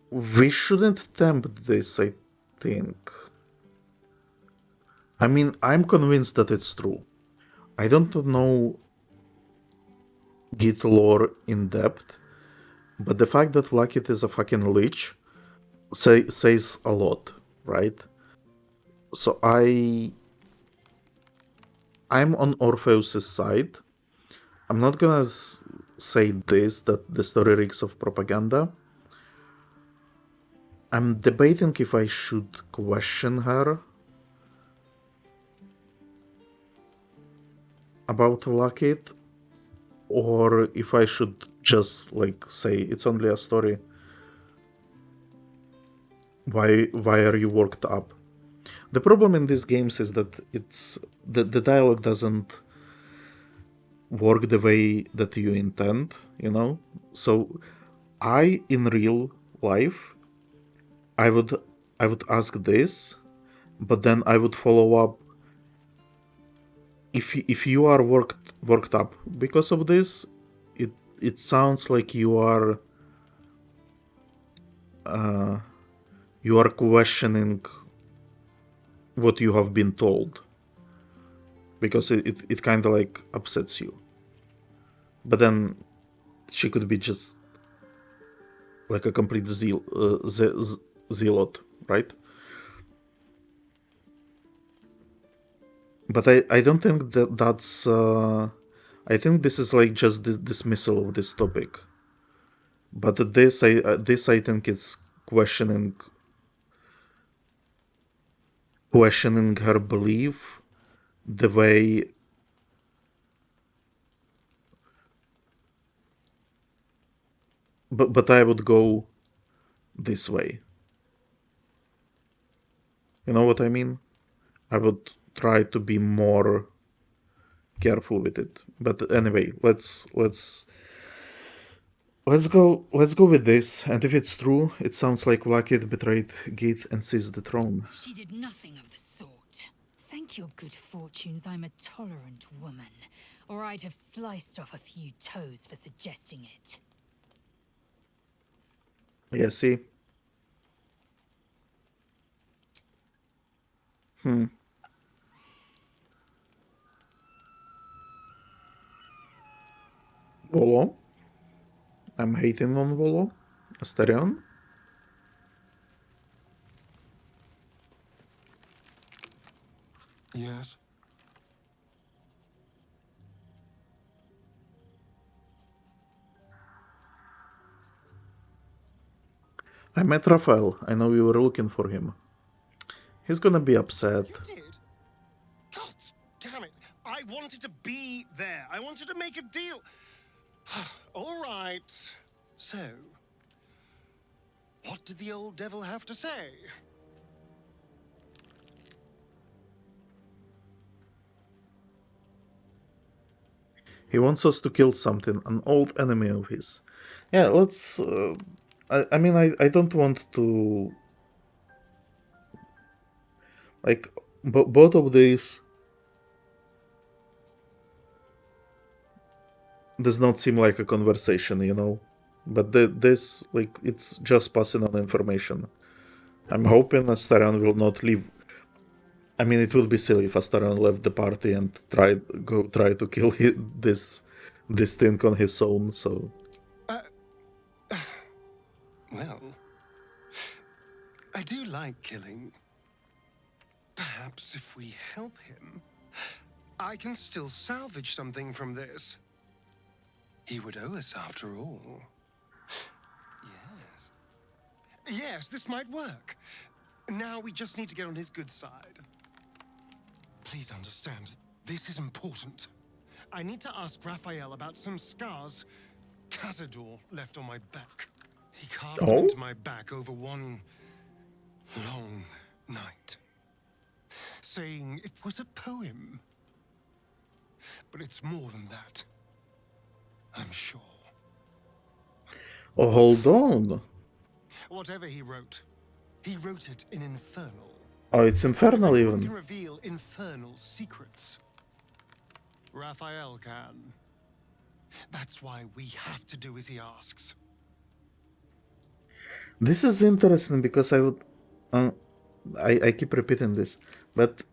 We shouldn't tempt this, I think. I mean, I'm convinced that it's true. I don't know Gith lore in depth, but the fact that Vlakith is a fucking lich says a lot, right? So I'm on Orpheus's side. I'm not gonna say this, that the story reeks of propaganda. I'm debating if I should question her about Vlakith, or if I should just like say it's only a story. Why are you worked up? The problem in these games is that it's the dialogue doesn't work the way that you intend, you know? So I in real life I would ask this, but then I would follow up. If you are worked up because of this, it sounds like you are questioning what you have been told, because it kind of like upsets you. But then she could be just like a complete zealot, right? But I don't think that's I think this is like just this dismissal of this topic. But this I think it's questioning her belief, the way but I would go this way. You know what I mean? I would try to be more careful with it. But anyway, let's go with this. And if it's true, it sounds like Vlakith betrayed Gith and seized the throne. She did nothing of the sort. Thank your good fortunes I'm a tolerant woman, or I'd have sliced off a few toes for suggesting it. Yeah, see? Volo? I'm hating on Volo. Astarion? Yes? I met Raphael. I know you were looking for him. He's gonna be upset. You did? God damn it. I wanted to be there. I wanted to make a deal. All right. So, what did the old devil have to say? He wants us to kill something, an old enemy of his. Yeah, let's... I mean, I don't want to... Like, both of these does not seem like a conversation, you know? But this, like, it's just passing on information. I'm hoping Astarion will not leave. I mean, it would be silly if Astarion left the party and try to kill this thing on his own, so... Well, I do like killing. Perhaps if we help him, I can still salvage something from this. He would owe us after all. Yes. Yes, this might work. Now we just need to get on his good side. Please understand, this is important. I need to ask Raphael about some scars Cazador left on my back. He carved them into my back over one long night, saying it was a poem. But it's more than that, I'm sure. Oh, hold on. Whatever he wrote it in Infernal. Oh, it's infernal Everyone even. can reveal Infernal secrets. Raphael can. That's why we have to do as he asks. This is interesting because I would... I keep repeating this, but...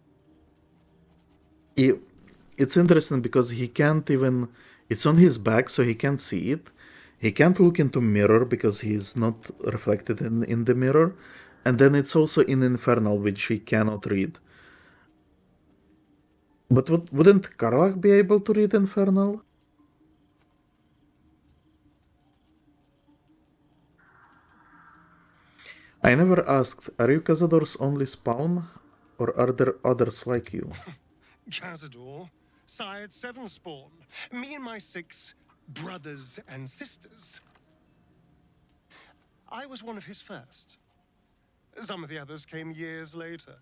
It's interesting because he can't even... It's on his back, so he can't see it. He can't look into mirror because he's not reflected in the mirror. And then it's also in Infernal, which he cannot read. But wouldn't Cullagh be able to read Infernal? I never asked, are you Cazador's only spawn? Or are there others like you? Cazador sired 7 spawn. Me and my 6 brothers and sisters. I was one of his first. Some of the others came years later.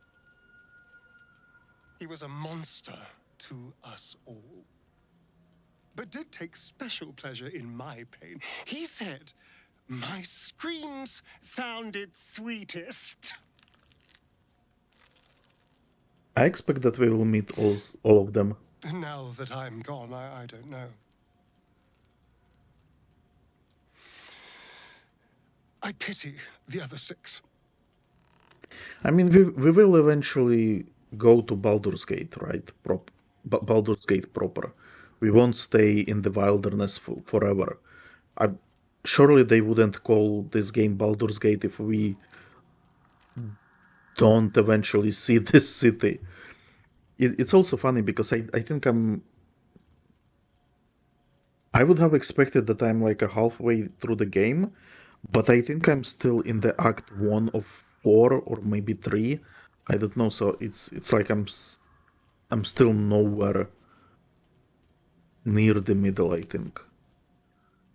He was a monster to us all, but did take special pleasure in my pain. He said my screams sounded sweetest. I expect that we will meet all of them. Now that I'm gone, I don't know. I pity the other 6. I mean, we will eventually go to Baldur's Gate, right? Baldur's Gate proper. We won't stay in the wilderness forever. Surely they wouldn't call this game Baldur's Gate if we don't eventually see this city. It's also funny because I think I would have expected that I'm like a halfway through the game, but I think I'm still in the Act 1 of 4 or maybe 3. I don't know, so it's like I'm still nowhere near the middle, I think.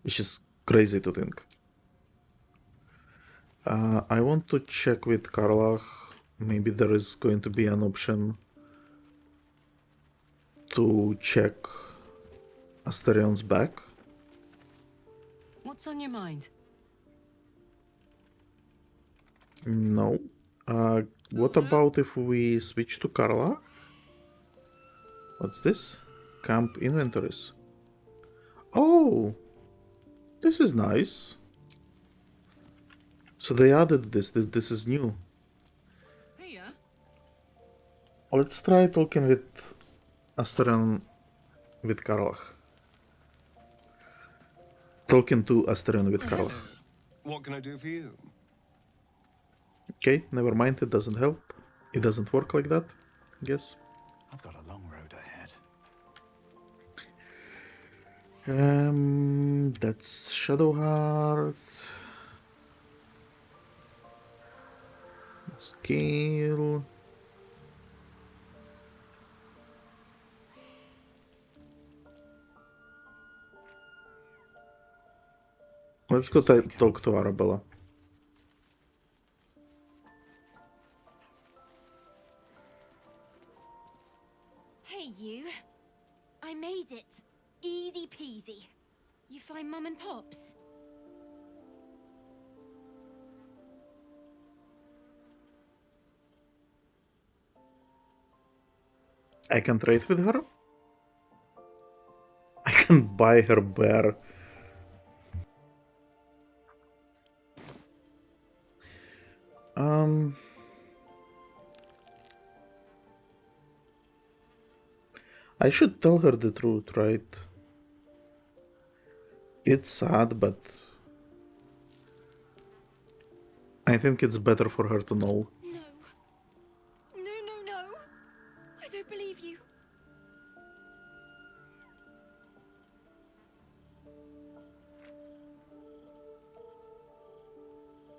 Which is crazy to think. I want to check with Cullagh. Maybe there is going to be an option to check Astarion's back. What's on your mind? No. What about if we switch to Cullagh? What's this? Camp inventories. Oh! This is nice. So they added this. This is new. Here? Let's try talking with Astarion with Cullagh. Talking to Astarion with Cullagh. What can I do for you? Okay, never mind, it doesn't help. It doesn't work like that, I guess. I've got a long road ahead. That's Shadowheart. Scale. Let's go talk to Arabella. Hey, you. I made it. Easy mum and pops? I can trade with her? I can buy her bear. I should tell her the truth, right? It's sad, but I think it's better for her to know. No. No. I don't believe you.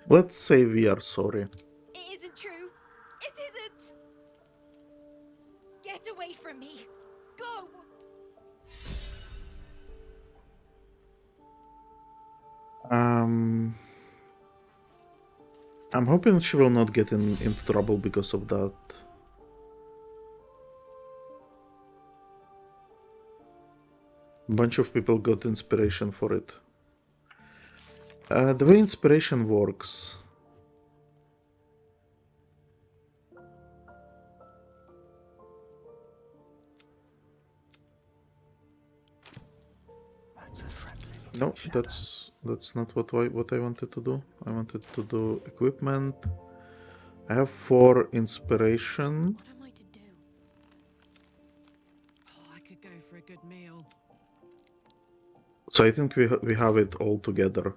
Let's say we are sorry. It isn't true. It isn't. Get away from me. Go. I'm hoping she will not get into trouble because of that. Bunch of people got inspiration for it. The way inspiration works... No, that's not what I wanted to do. I wanted to do equipment. I have 4 inspiration. What am I to do? Oh, I could go for a good meal. So I think we have it all together.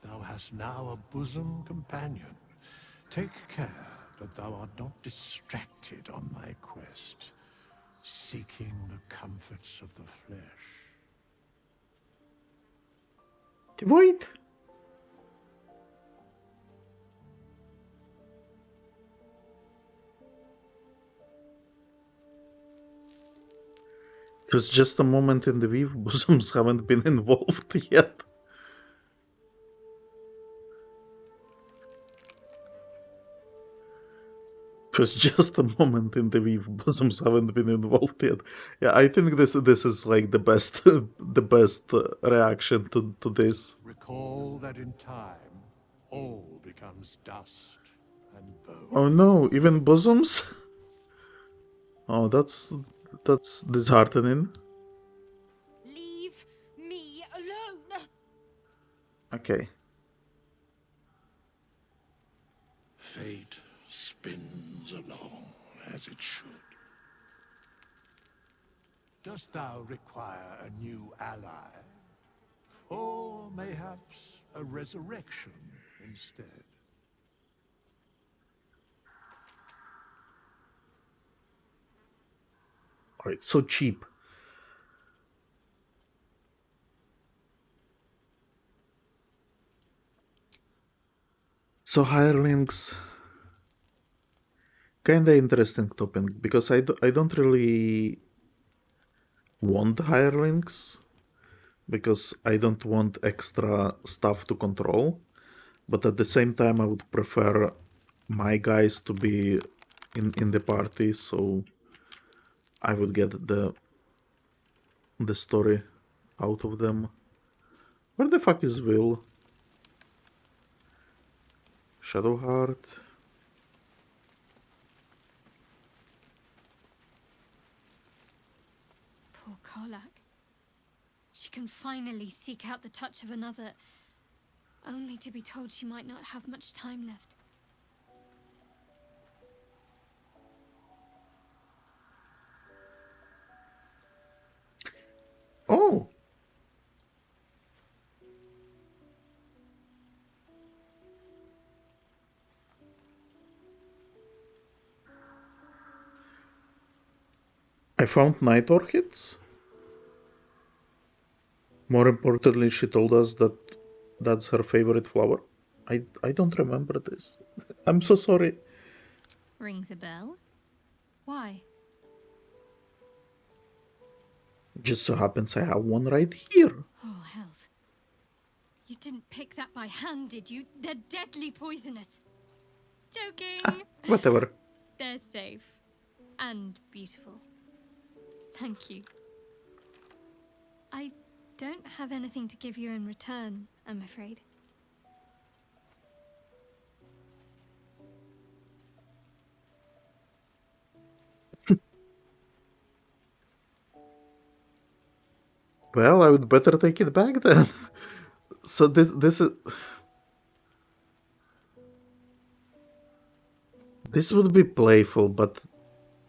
Thou hast now a bosom companion. Take care that thou art not distracted on thy quest, seeking the comforts of the flesh. Wait. It was just a moment in the weave. Bosoms haven't been involved yet. It was just a moment in the weave. Bosoms haven't been involved yet. Yeah, I think this is like the best reaction to this. Recall that in time, all becomes dust and bone. Oh no, even bosoms? Oh, that's disheartening. Leave me alone. Okay. Fate spins along as it should. Dost thou require a new ally? Or mayhaps a resurrection instead? Oh, it's so cheap. So hirelings, kinda interesting topic because I don't really want hirelings because I don't want extra stuff to control, but at the same time I would prefer my guys to be in the party, so I would get the story out of them. Where the fuck is Will? Shadowheart. Poor Cullagh. She can finally seek out the touch of another, only to be told she might not have much time left. Oh! I found Night Orchids. More importantly, she told us that that's her favorite flower. I don't remember this. I'm so sorry. Rings a bell. Why? Just so happens I have one right here. Oh, hells. You didn't pick that by hand, did you? They're deadly poisonous. Joking! Whatever. They're safe. And beautiful. Thank you. I don't have anything to give you in return, I'm afraid. Well, I would better take it back then. So this is... This would be playful, but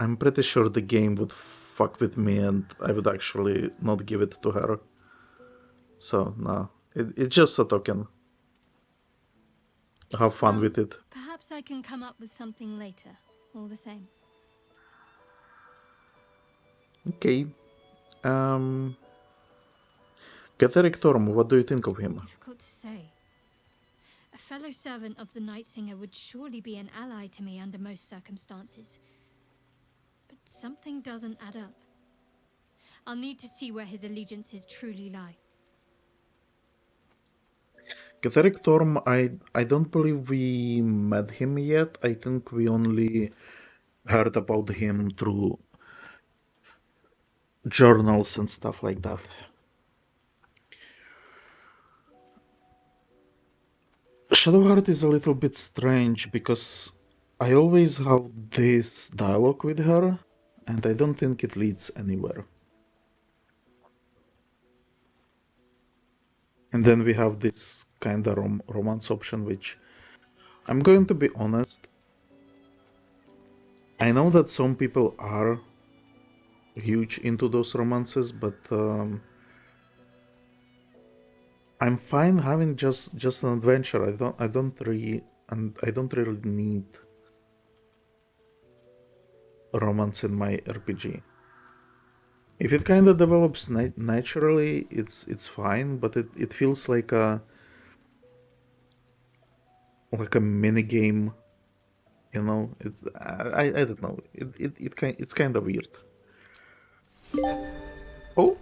I'm pretty sure the game would fuck with me and I would actually not give it to her. So, no. It's just a token. Have fun Well, with it. Perhaps I can come up with something later, all the same. Okay. Githyanki Torm, what do you think of him? Difficult to say. A fellow servant of the Night Singer would surely be an ally to me under most circumstances. But something doesn't add up. I'll need to see where his allegiances truly lie. Githyanki Torm, I don't believe we met him yet. I think we only heard about him through journals and stuff like that. Shadowheart is a little bit strange because I always have this dialogue with her and I don't think it leads anywhere. And then we have this kind of romance option, which I'm going to be honest. I know that some people are huge into those romances, but I'm fine having just an adventure. I don't really need romance in my RPG. If it kind of develops naturally, it's fine, but it feels like a mini game, you know. I don't know. It's kind of weird. Oh,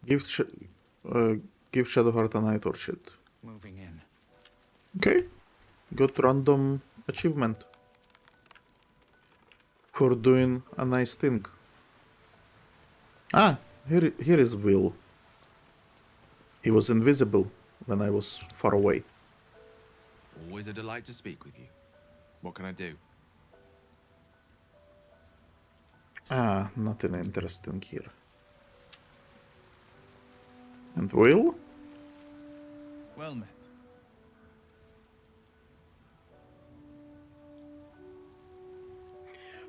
give Shadowheart a Night Orchid. Moving in. Okay, got random achievement for doing a nice thing. Ah, here is Will. He was invisible when I was far away. Always a delight to speak with you. What can I do? Ah, nothing interesting here. And Will? Well met.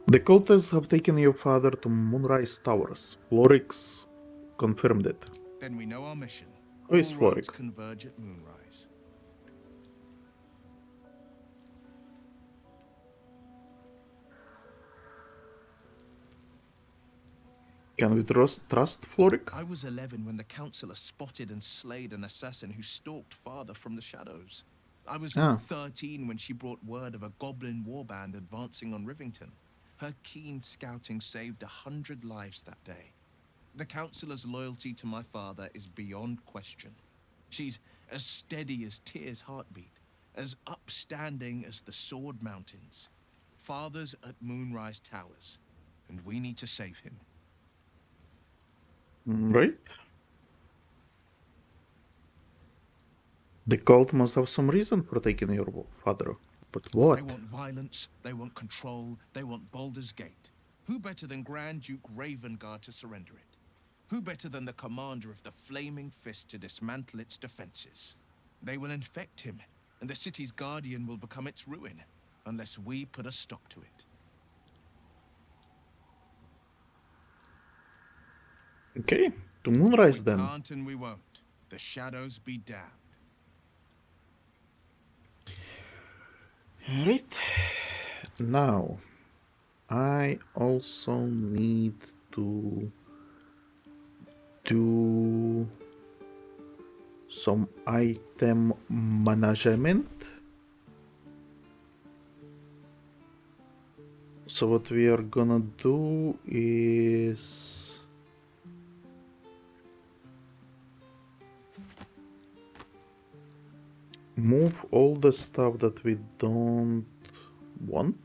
The cultists have taken your father to Moonrise Towers. Florix confirmed it. Then we know our mission. Who is All roads Floric? converge at Moonrise. Can we trust Floric? I was 11 when the Councillor spotted and slayed an assassin who stalked father from the shadows. I was 13 when she brought word of a goblin warband advancing on Rivington. Her keen scouting saved 100 lives that day. The Councillor's loyalty to my father is beyond question. She's as steady as Tyr's heartbeat, as upstanding as the Sword Mountains. Father's at Moonrise Towers, and we need to save him. Right. The cult must have some reason for taking your father. But what? They want violence, they want control, they want Baldur's Gate. Who better than Grand Duke Ravengard to surrender it? Who better than the commander of the Flaming Fist to dismantle its defenses? They will infect him, and the city's guardian will become its ruin, unless we put a stop to it. Okay, to Moonrise We then. can't and we won't. The shadows be damned. Right. Now, I also need to do some item management. So what we are gonna do is move all the stuff that we don't want.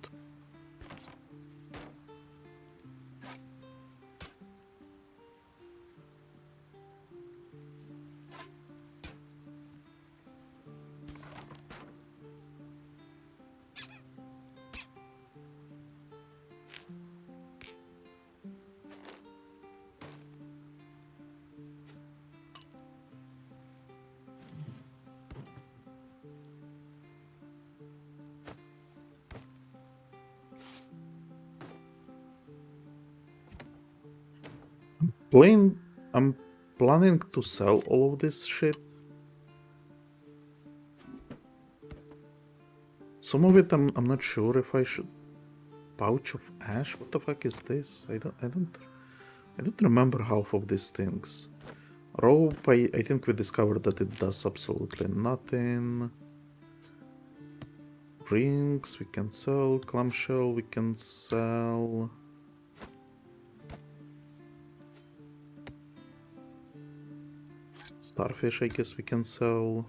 I'm planning to sell all of this shit. Some of it I'm not sure if I should. Pouch of ash? What the fuck is this? I don't remember half of these things. Rope, I think we discovered that it does absolutely nothing. Rings we can sell, clamshell we can sell. Starfish I guess we can sell.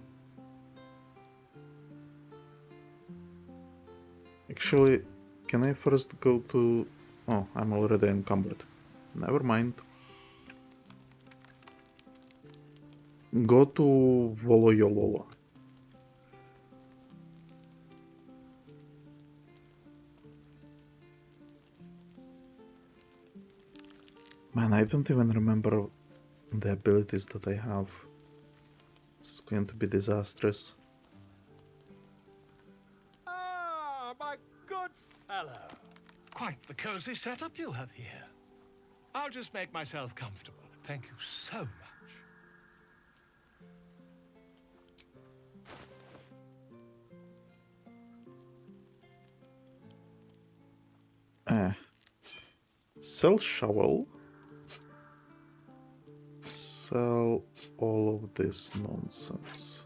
Actually, can I first go to... Oh, I'm already encumbered. Never mind. Go to Voloyololo. Man, I don't even remember the abilities that I have. This is going to be disastrous. Ah, my good fellow. Quite the cozy setup you have here. I'll just make myself comfortable. Thank you so much. Sell shovel. Sell all of this nonsense.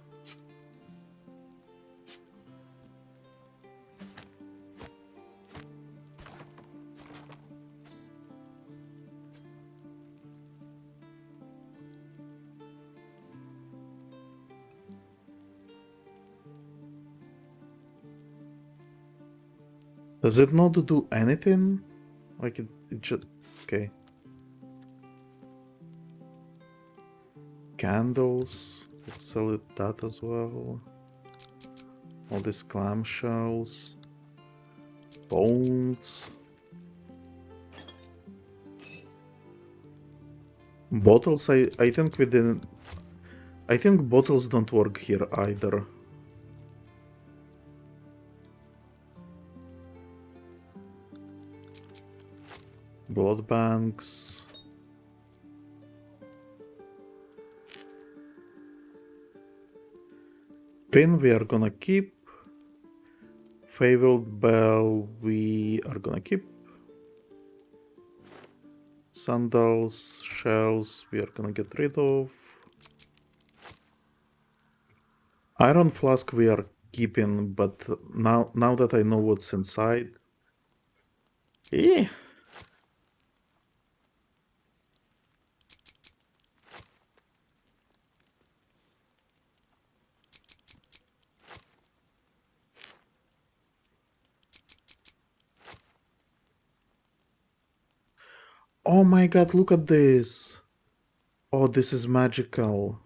Does it not do anything? Like it just... Okay. Candles. Let's sell it that as well. All these clamshells. Bones. Bottles, I think we didn't... I think bottles don't work here either. Blood banks. Pin we are gonna keep. Fabled bell we are gonna keep. Sandals, shells we are gonna get rid of. Iron flask we are keeping, but now that I know what's inside. Eh. Oh my god, look at this. Oh, this is magical.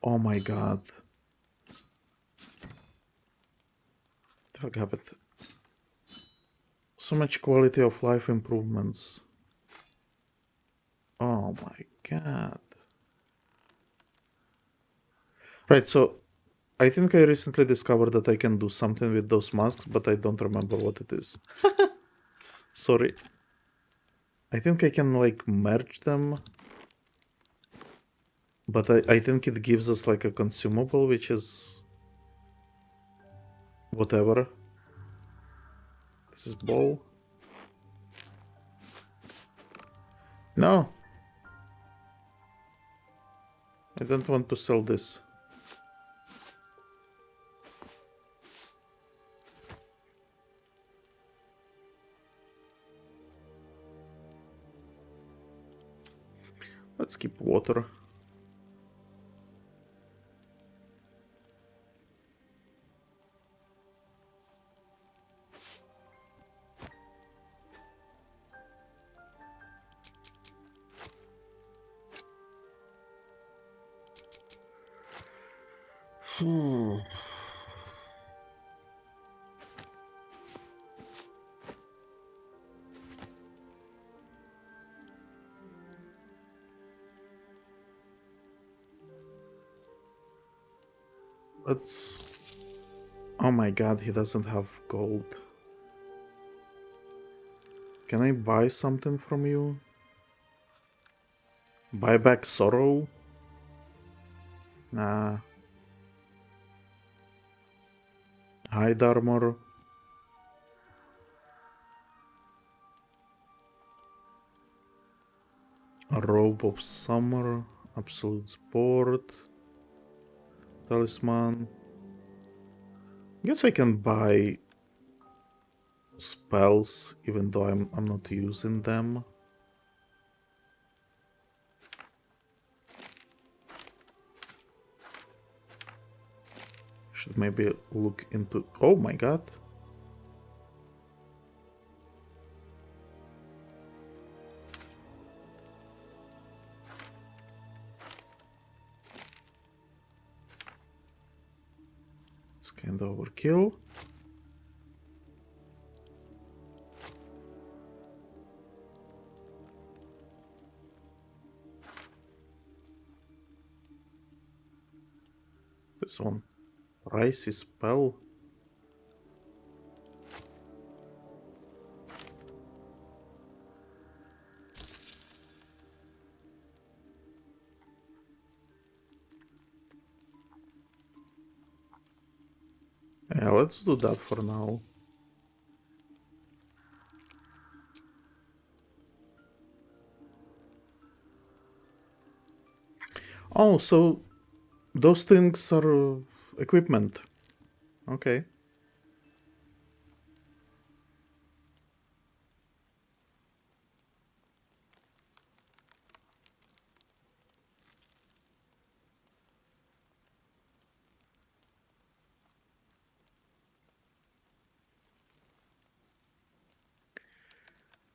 Oh my god. What the fuck happened? So much quality of life improvements. Oh my god. Right, so I think I recently discovered that I can do something with those masks, but I don't remember what it is. Sorry. I think I can like merge them. But I think it gives us like a consumable, which is whatever. This is bow. No. I don't want to sell this. Let's keep water. Let's... Oh my god, he doesn't have gold. Can I buy something from you? Buy back sorrow? Nah. Hide armor. A robe of summer. Absolute support. Talisman. Guess I can buy spells even though I'm not using them. Should maybe look into... Oh my god. It's kind of overkill. This one. Pricey spell. Yeah, let's do that for now. Oh, so those things are equipment. Okay.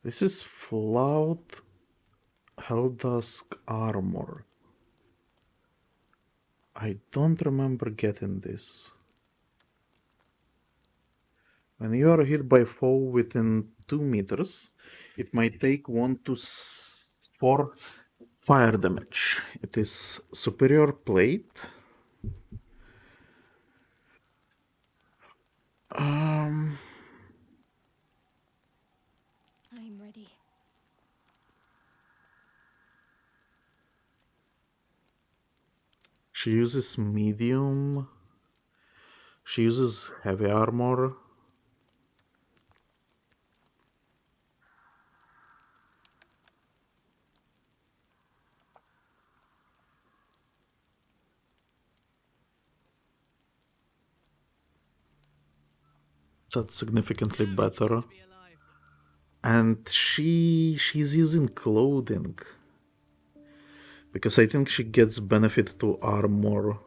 This is Flout Helldusk armor. I don't remember getting this. When you are hit by foe within 2 meters, it might take 1 to 4 fire damage. It is superior plate. I'm ready. She uses medium. She uses heavy armor. That's significantly better. And she's using clothing. Because I think she gets benefit to armor.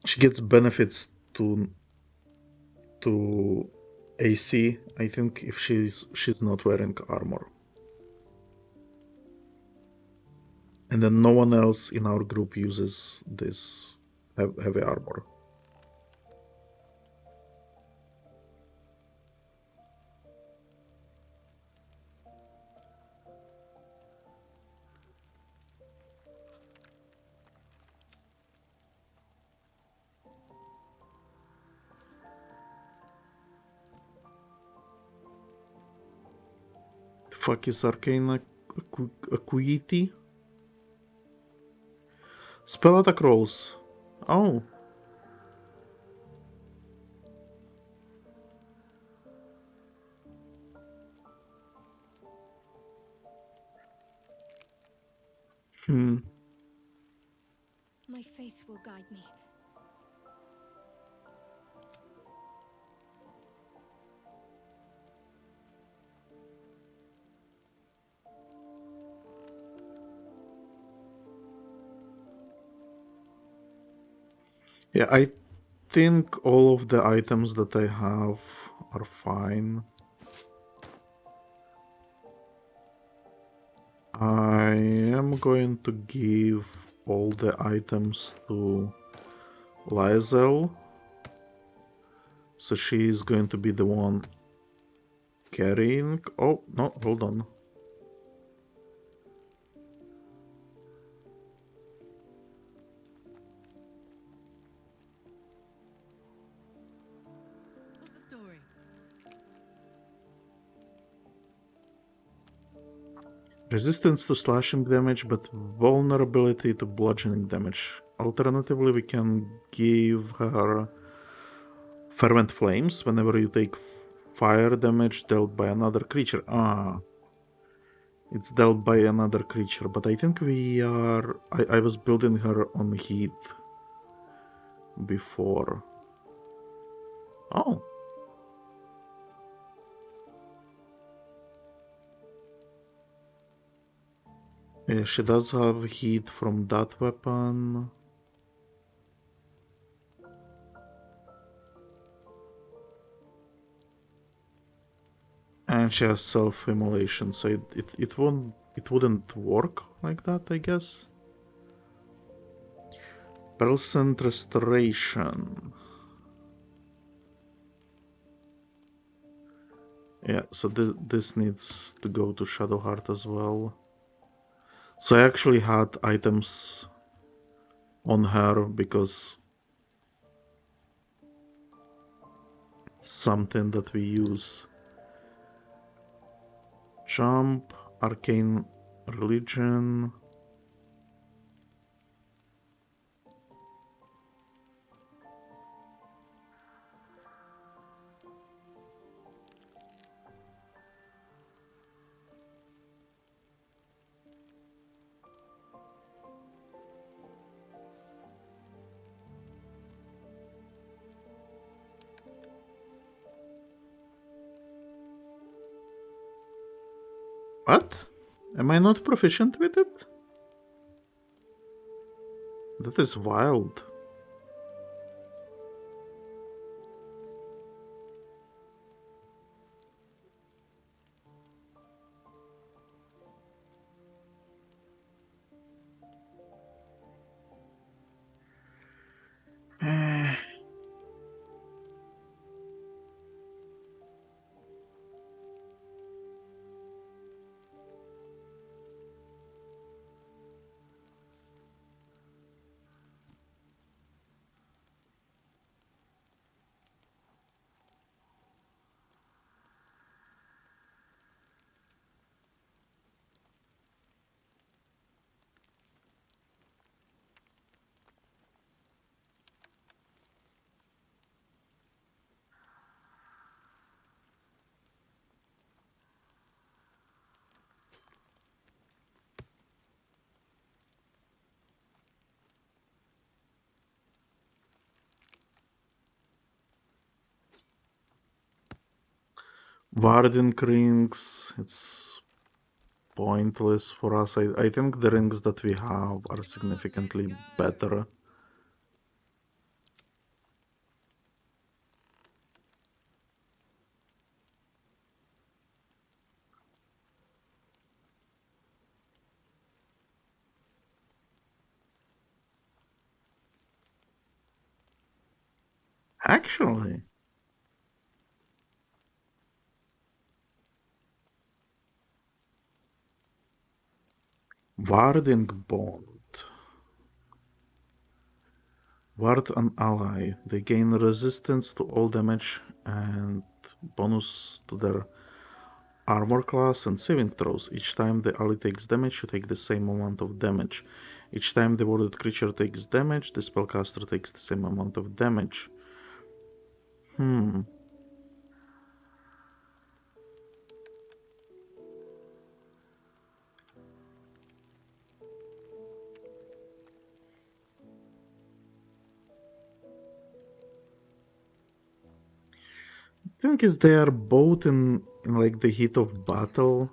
She gets benefits to AC, I think, if she's not wearing armor. And then no one else in our group uses this heavy armor. The fuck is Arcane Acuity? Spell attack rolls. Oh. My faith will guide me. Yeah, I think all of the items that I have are fine. I am going to give all the items to Lae'zel. So she is going to be the one carrying... Oh, no, hold on. What's the story? Resistance to slashing damage, but vulnerability to bludgeoning damage. Alternatively, we can give her Fervent Flames whenever you take fire damage dealt by another creature. Ah, it's dealt by another creature, but I think we are... I was building her on heat before. Oh. Yeah, she does have heat from that weapon. And she has self-immolation, so it wouldn't work like that, I guess. Percent Restoration. Yeah, so this needs to go to Shadowheart as well. So I actually had items on her because it's something that we use. Jump, Arcane Religion. What? Am I not proficient with it? That is wild. Warding rings, it's pointless for us. I think the rings that we have are significantly better. Actually, Warding Bond. Ward an ally. They gain resistance to all damage and bonus to their armor class and saving throws. Each time the ally takes damage, you take the same amount of damage. Each time the warded creature takes damage, the spellcaster takes the same amount of damage. think is they are both in like the heat of battle.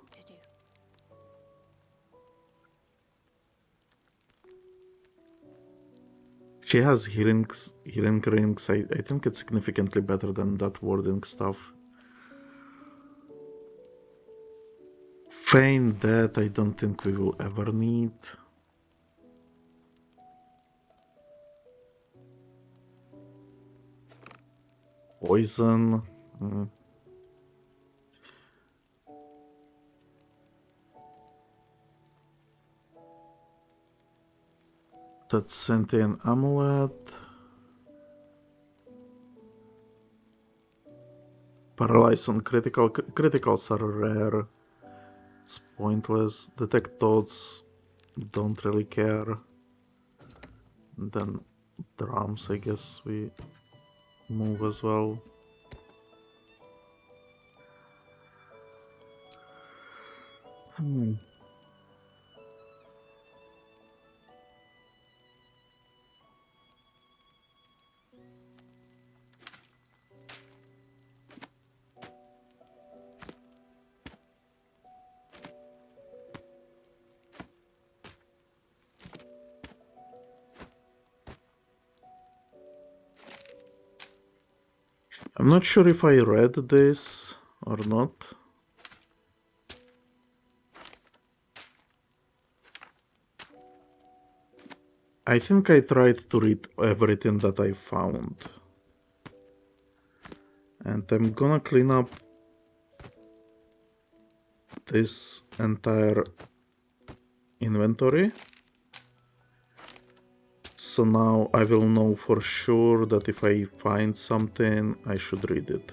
She has healing rings. I think it's significantly better than that warding stuff. Feign that I don't think we will ever need. Poison. That sentient amulet. Paralyze on criticals are rare. It's pointless. Detect thoughts. Don't really care. And then drums, I guess we move as well. I'm not sure if I read this or not. I think I tried to read everything that I found. And I'm gonna clean up this entire inventory. So now I will know for sure that if I find something, I should read it.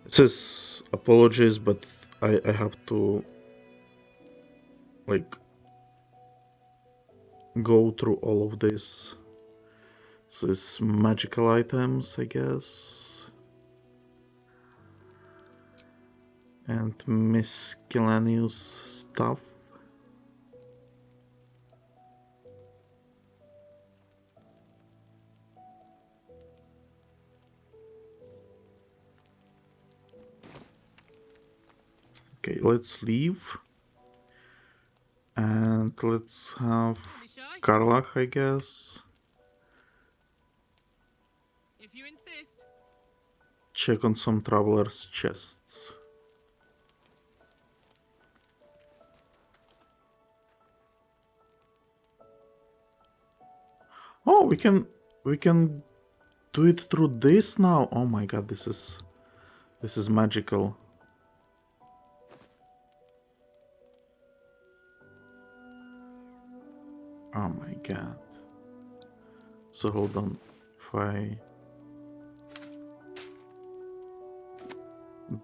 It says apologies, but I have to like go through all of this. So it's magical items, I guess. And miscellaneous stuff. Okay, let's leave. And let's have Cullagh, I guess. If you insist. Check on some travelers' chests. Oh, we can do it through this now. Oh my god, this is magical. Oh my god. So hold on. If I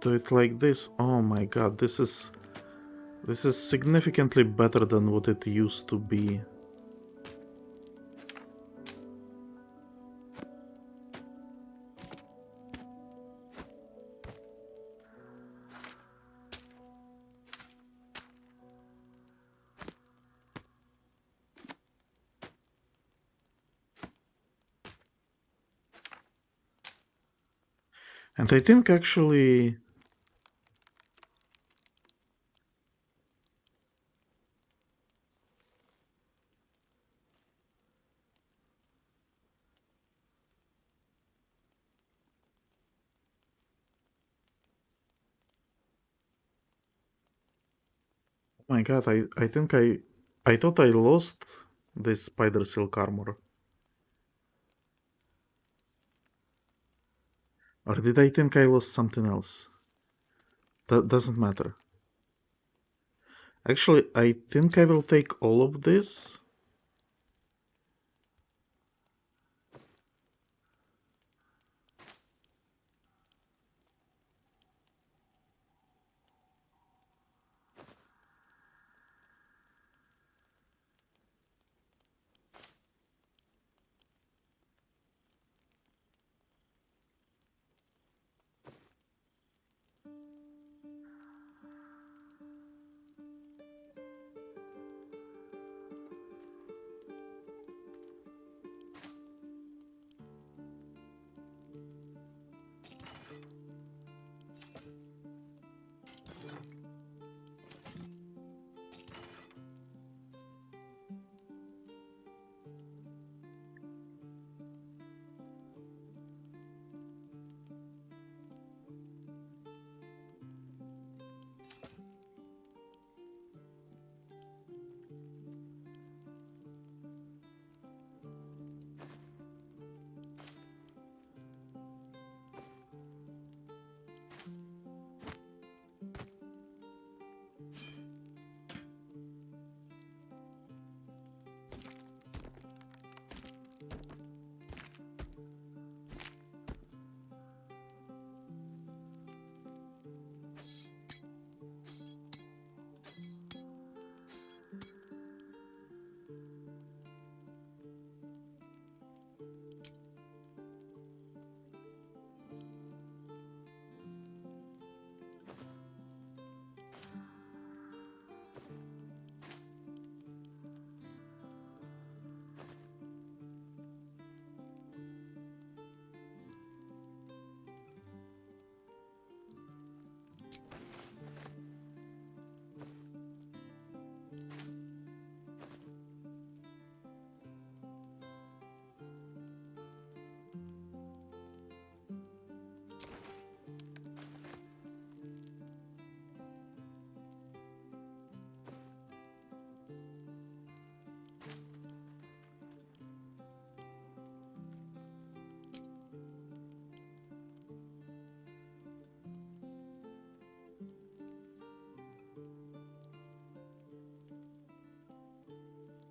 do it like this, oh my god, this is significantly better than what it used to be. And I think actually oh my god, I think I thought I lost this spider silk armor. Or did I think I lost something else? That doesn't matter. Actually, I think I will take all of this.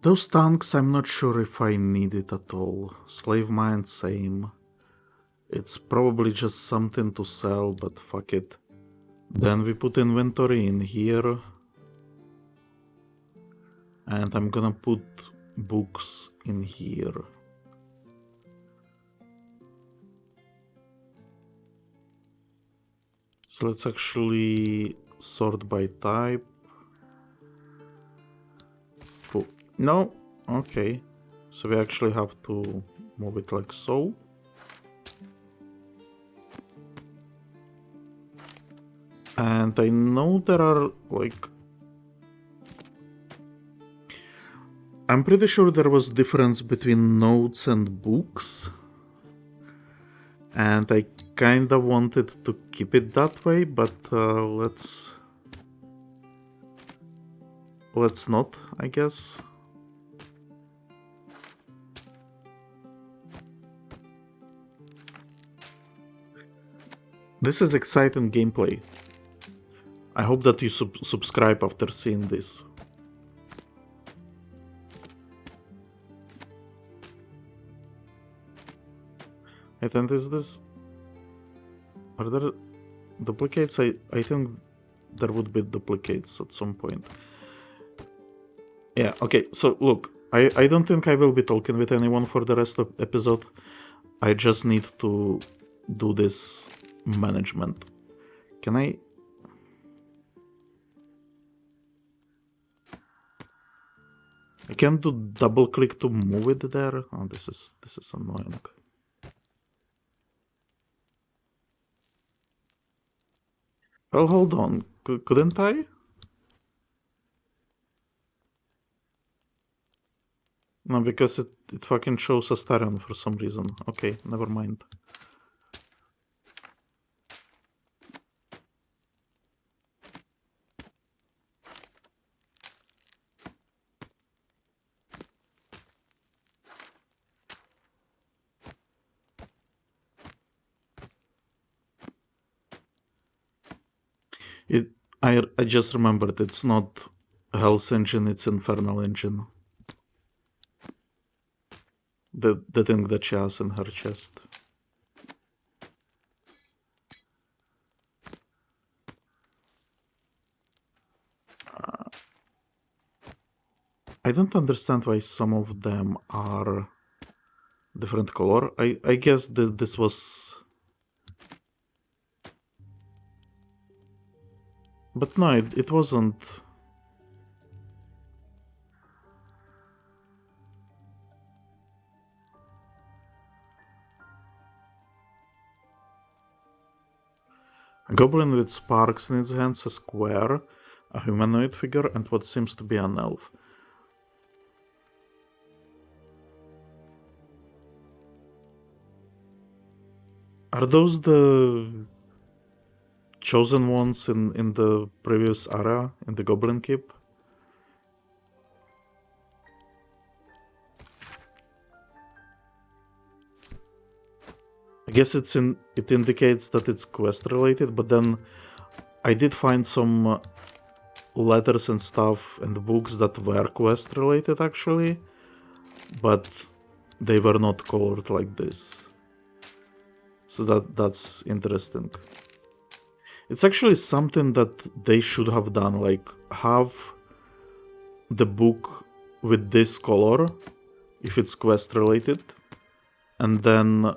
Those tanks, I'm not sure if I need it at all. Slave mine, same. It's probably just something to sell, but fuck it. Then we put inventory in here. And I'm gonna put books in here. So let's actually sort by type. No? Okay. So we actually have to move it like so. And I know there are like... I'm pretty sure there was difference between notes and books. And I kinda wanted to keep it that way, but let's not, I guess. This is exciting gameplay. I hope that you subscribe after seeing this. And is this... Are there duplicates? I think there would be duplicates at some point. Yeah, okay, so look, I don't think I will be talking with anyone for the rest of the episode. I just need to do this management. Can I... I can't do double click to move it there? Oh, this is annoying. Well, hold on. Couldn't I? No, because it fucking shows Astarion for some reason. Okay, never mind. I just remembered it's not Hell's Engine, it's Infernal Engine. The thing that she has in her chest. I don't understand why some of them are different color. I guess this was... But no, it wasn't... A goblin with sparks in its hands, a square, a humanoid figure, and what seems to be an elf. Are those the chosen ones in the previous area, in the Goblin Keep? I guess it indicates that it's quest related, but then I did find some letters and stuff and books that were quest related actually, but they were not colored like this. So that's interesting. It's actually something that they should have done, like have the book with this color if it's quest related, and then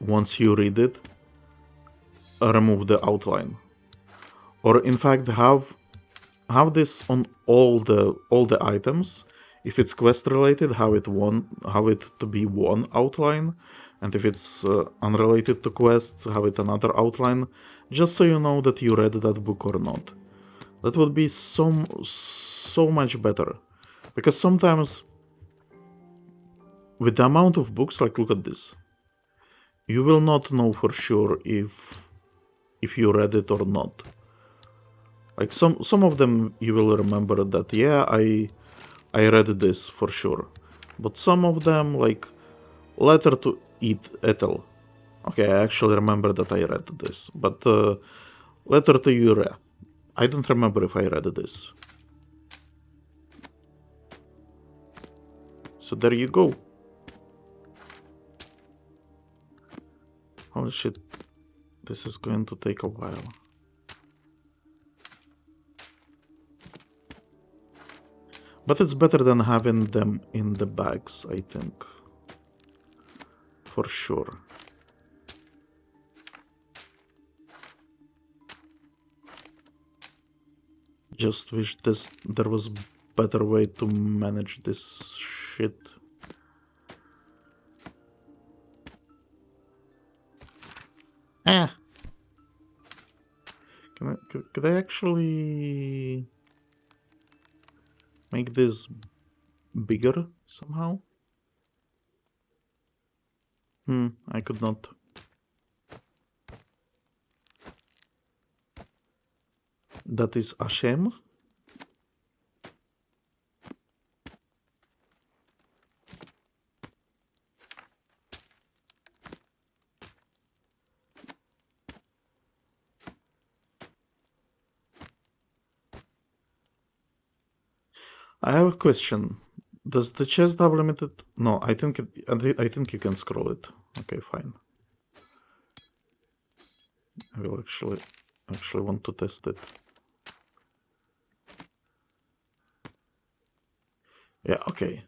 once you read it, remove the outline. Or in fact have this on all the items. If it's quest related, have it to be one outline, And if it's unrelated to quests, have it another outline, just so you know that you read that book or not. That would be so much better. Because sometimes, with the amount of books, like look at this, you will not know for sure if you read it or not. Like some of them you will remember that, yeah, I read this for sure. But some of them, like Letter to Ethel. Okay, I actually remember that I read this. But Letter to Ure. I don't remember if I read this. So there you go. Holy shit. This is going to take a while. But it's better than having them in the bags, I think. For sure. Just wish there was better way to manage this shit. Could I actually make this bigger somehow? I could not. That is a shame. I have a question. Does the chest have limited? No, I think I think you can scroll it. Okay, fine. I will actually want to test it. Yeah, okay.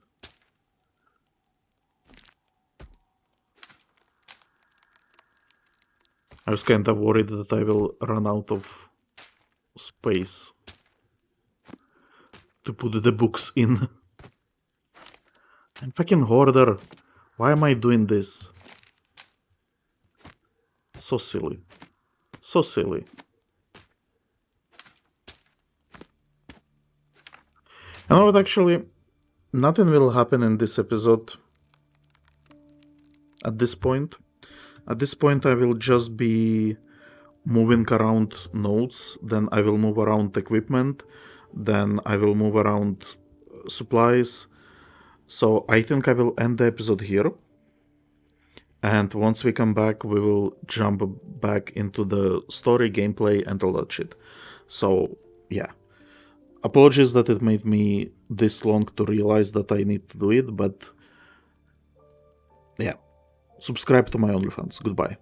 I was kind of worried that I will run out of space to put the books in. I'm fucking hoarder. Why am I doing this? So silly. So silly. You know what, actually, nothing will happen in this episode at this point. At this point, I will just be moving around nodes, then I will move around equipment, then I will move around supplies. So I think I will end the episode here. And once we come back, we will jump back into the story, gameplay, and all that shit. So, yeah. Apologies that it made me this long to realize that I need to do it, but yeah. Subscribe to my OnlyFans. Goodbye.